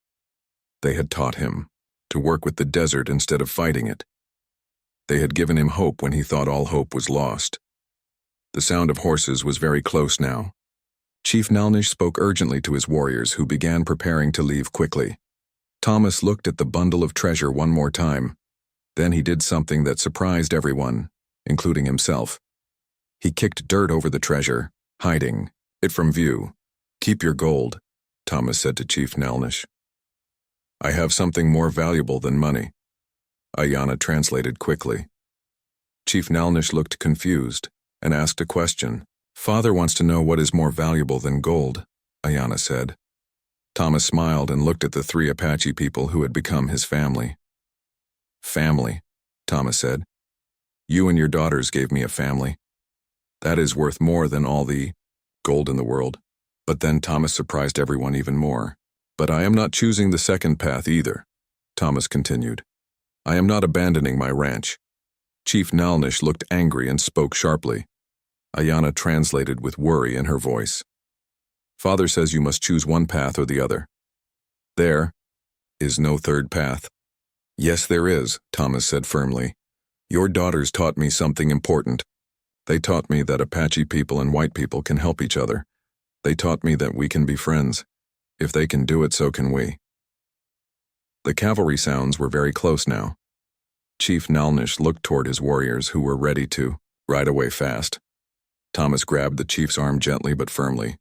They had taught him to work with the desert instead of fighting it. They had given him hope when he thought all hope was lost. The sound of horses was very close now. Chief Nalnish spoke urgently to his warriors, who began preparing to leave quickly. Thomas looked at the bundle of treasure one more time. Then he did something that surprised everyone, including himself. He kicked dirt over the treasure, hiding it from view. "Keep your gold," Thomas said to Chief Nalnish. "I have something more valuable than money," Ayana translated quickly. Chief Nalnish looked confused and asked a question. "Father wants to know what is more valuable than gold," Ayana said. Thomas smiled and looked at the 3 Apache people who had become his family. "Family," Thomas said. "You and your daughters gave me a family. That is worth more than all the gold in the world." But then Thomas surprised everyone even more. "But I am not choosing the second path either," Thomas continued. "I am not abandoning my ranch." Chief Nalnish looked angry and spoke sharply. Ayana translated with worry in her voice. "Father says you must choose one path or the other. There is no third path." "Yes, there is," Thomas said firmly. "Your daughters taught me something important. They taught me that Apache people and white people can help each other. They taught me that we can be friends. If they can do it, so can we." The cavalry sounds were very close now. Chief Nalnish looked toward his warriors, who were ready to ride away fast. Thomas grabbed the chief's arm gently but firmly.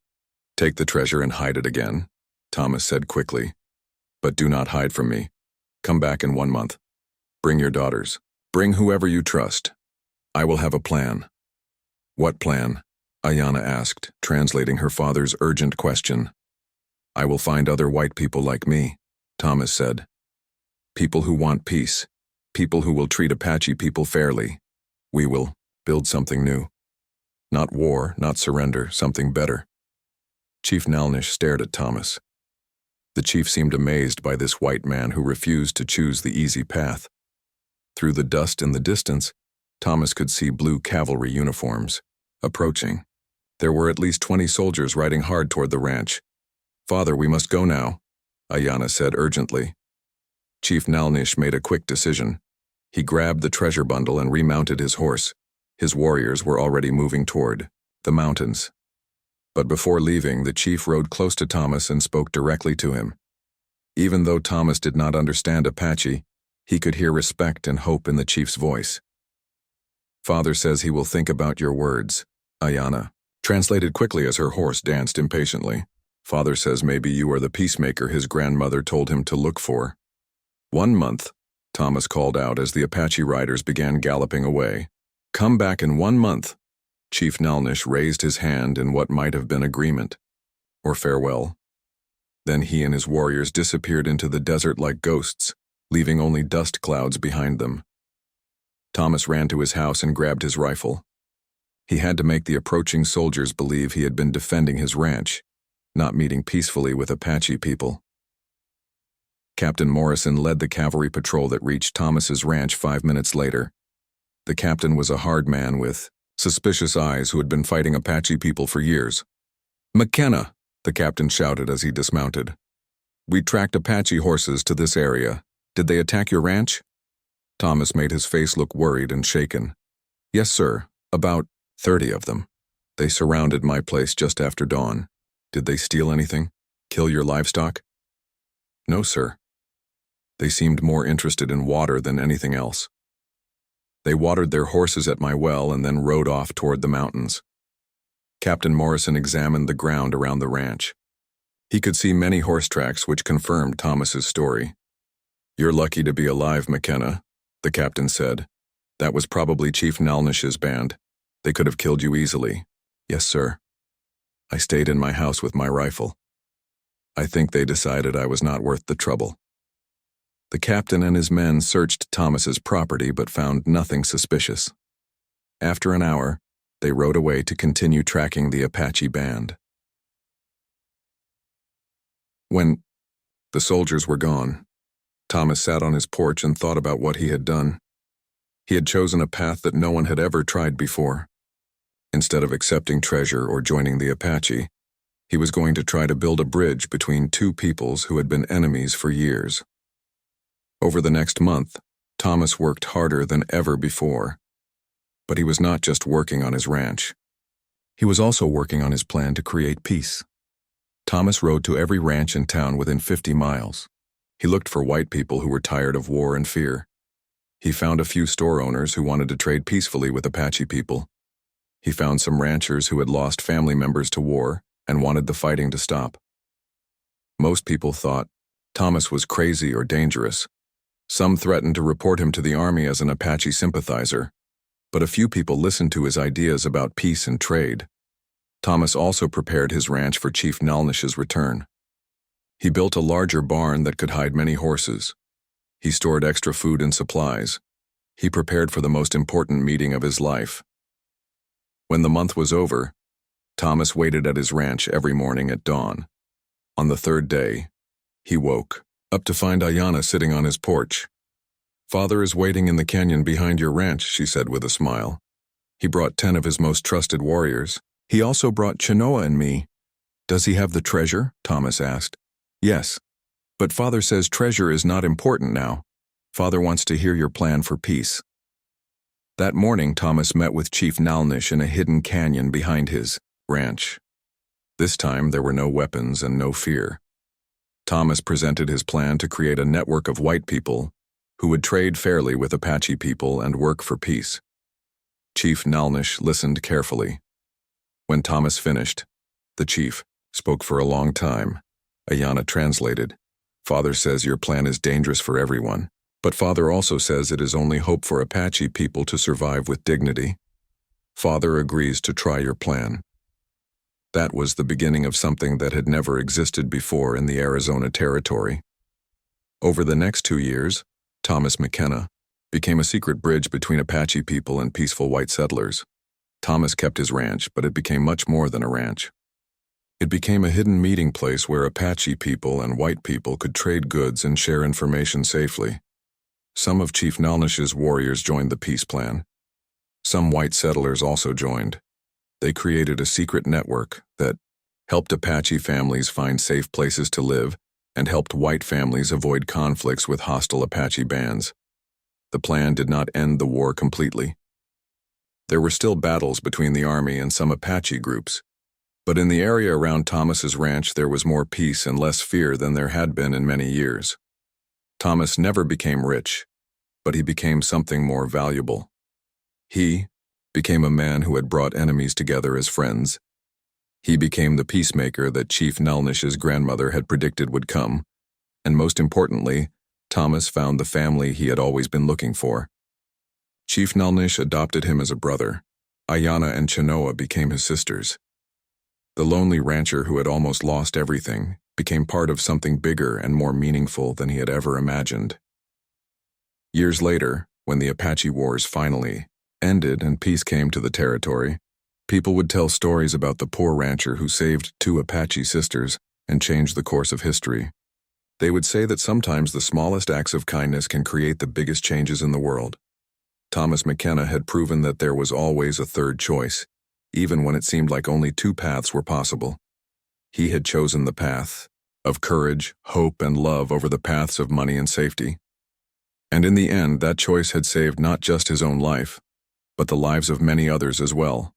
"Take the treasure and hide it again," Thomas said quickly. "But do not hide from me. Come back in 1 month. Bring your daughters. Bring whoever you trust. I will have a plan." "What plan?" Ayana asked, translating her father's urgent question. "I will find other white people like me," Thomas said. "People who want peace. People who will treat Apache people fairly. We will build something new. Not war, not surrender, something better." Chief Nalnish stared at Thomas. The chief seemed amazed by this white man who refused to choose the easy path. Through the dust in the distance, Thomas could see blue cavalry uniforms approaching. There were at least 20 soldiers riding hard toward the ranch. "Father, we must go now," Ayana said urgently. Chief Nalnish made a quick decision. He grabbed the treasure bundle and remounted his horse. His warriors were already moving toward the mountains. But before leaving, the chief rode close to Thomas and spoke directly to him. Even though Thomas did not understand Apache, he could hear respect and hope in the chief's voice. "Father says he will think about your words," Ayana translated quickly as her horse danced impatiently. "Father says maybe you are the peacemaker his grandmother told him to look for." 1 month, Thomas called out as the Apache riders began galloping away. "Come back in 1 month." Chief Nalnish raised his hand in what might have been agreement, or farewell. Then he and his warriors disappeared into the desert like ghosts, leaving only dust clouds behind them. Thomas ran to his house and grabbed his rifle. He had to make the approaching soldiers believe he had been defending his ranch, not meeting peacefully with Apache people. Captain Morrison led the cavalry patrol that reached Thomas's ranch 5 minutes later. The captain was a hard man with suspicious eyes who had been fighting Apache people for years. "McKenna," the captain shouted as he dismounted. "We tracked Apache horses to this area. Did they attack your ranch?" Thomas made his face look worried and shaken. "Yes, sir. About 30 of them. They surrounded my place just after dawn. Did they steal anything? Kill your livestock?" "No, sir. They seemed more interested in water than anything else. They watered their horses at my well and then rode off toward the mountains." Captain Morrison examined the ground around the ranch. He could see many horse tracks which confirmed Thomas's story. "You're lucky to be alive, McKenna," the captain said. "That was probably Chief Nalnish's band. They could have killed you easily." "Yes, sir. I stayed in my house with my rifle. I think they decided I was not worth the trouble." The captain and his men searched Thomas's property but found nothing suspicious. After an hour, they rode away to continue tracking the Apache band. When the soldiers were gone, Thomas sat on his porch and thought about what he had done. He had chosen a path that no one had ever tried before. Instead of accepting treasure or joining the Apache, he was going to try to build a bridge between two peoples who had been enemies for years. Over the next month, Thomas worked harder than ever before. But he was not just working on his ranch. He was also working on his plan to create peace. Thomas rode to every ranch in town within 50 miles. He looked for white people who were tired of war and fear. He found a few store owners who wanted to trade peacefully with Apache people. He found some ranchers who had lost family members to war and wanted the fighting to stop. Most people thought Thomas was crazy or dangerous. Some threatened to report him to the army as an Apache sympathizer, but a few people listened to his ideas about peace and trade. Thomas also prepared his ranch for Chief Nalnish's return. He built a larger barn that could hide many horses. He stored extra food and supplies. He prepared for the most important meeting of his life. When the month was over, Thomas waited at his ranch every morning at dawn. On the third day, he woke up to find Ayanna sitting on his porch. "Father is waiting in the canyon behind your ranch," she said with a smile. "He brought 10 of his most trusted warriors. He also brought Chenoa and me." "Does he have the treasure?" Thomas asked. "Yes, but Father says treasure is not important now. Father wants to hear your plan for peace." That morning, Thomas met with Chief Nalnish in a hidden canyon behind his ranch. This time, there were no weapons and no fear. Thomas presented his plan to create a network of white people who would trade fairly with Apache people and work for peace. Chief Nalnish listened carefully. When Thomas finished, the chief spoke for a long time. Ayanna translated, "Father says your plan is dangerous for everyone, but Father also says it is only hope for Apache people to survive with dignity. Father agrees to try your plan." That was the beginning of something that had never existed before in the Arizona Territory. Over the next 2 years, Thomas McKenna became a secret bridge between Apache people and peaceful white settlers. Thomas kept his ranch, but it became much more than a ranch. It became a hidden meeting place where Apache people and white people could trade goods and share information safely. Some of Chief Nalnish's warriors joined the peace plan. Some white settlers also joined. They created a secret network that helped Apache families find safe places to live and helped white families avoid conflicts with hostile Apache bands. The plan did not end the war completely. There were still battles between the army and some Apache groups, but in the area around Thomas's ranch there was more peace and less fear than there had been in many years. Thomas never became rich, but he became something more valuable. He became a man who had brought enemies together as friends. He became the peacemaker that Chief Nalnish's grandmother had predicted would come, and most importantly, Thomas found the family he had always been looking for. Chief Nalnish adopted him as a brother. Ayanna and Chenoa became his sisters. The lonely rancher who had almost lost everything became part of something bigger and more meaningful than he had ever imagined. Years later, When the Apache Wars finally ended and peace came to the territory, people would tell stories about the poor rancher who saved two Apache sisters and changed the course of history. They would say that sometimes the smallest acts of kindness can create the biggest changes in the world. Thomas McKenna had proven that there was always a third choice, even when it seemed like only two paths were possible. He had chosen the path of courage, hope, and love over the paths of money and safety. And in the end, that choice had saved not just his own life, but the lives of many others as well.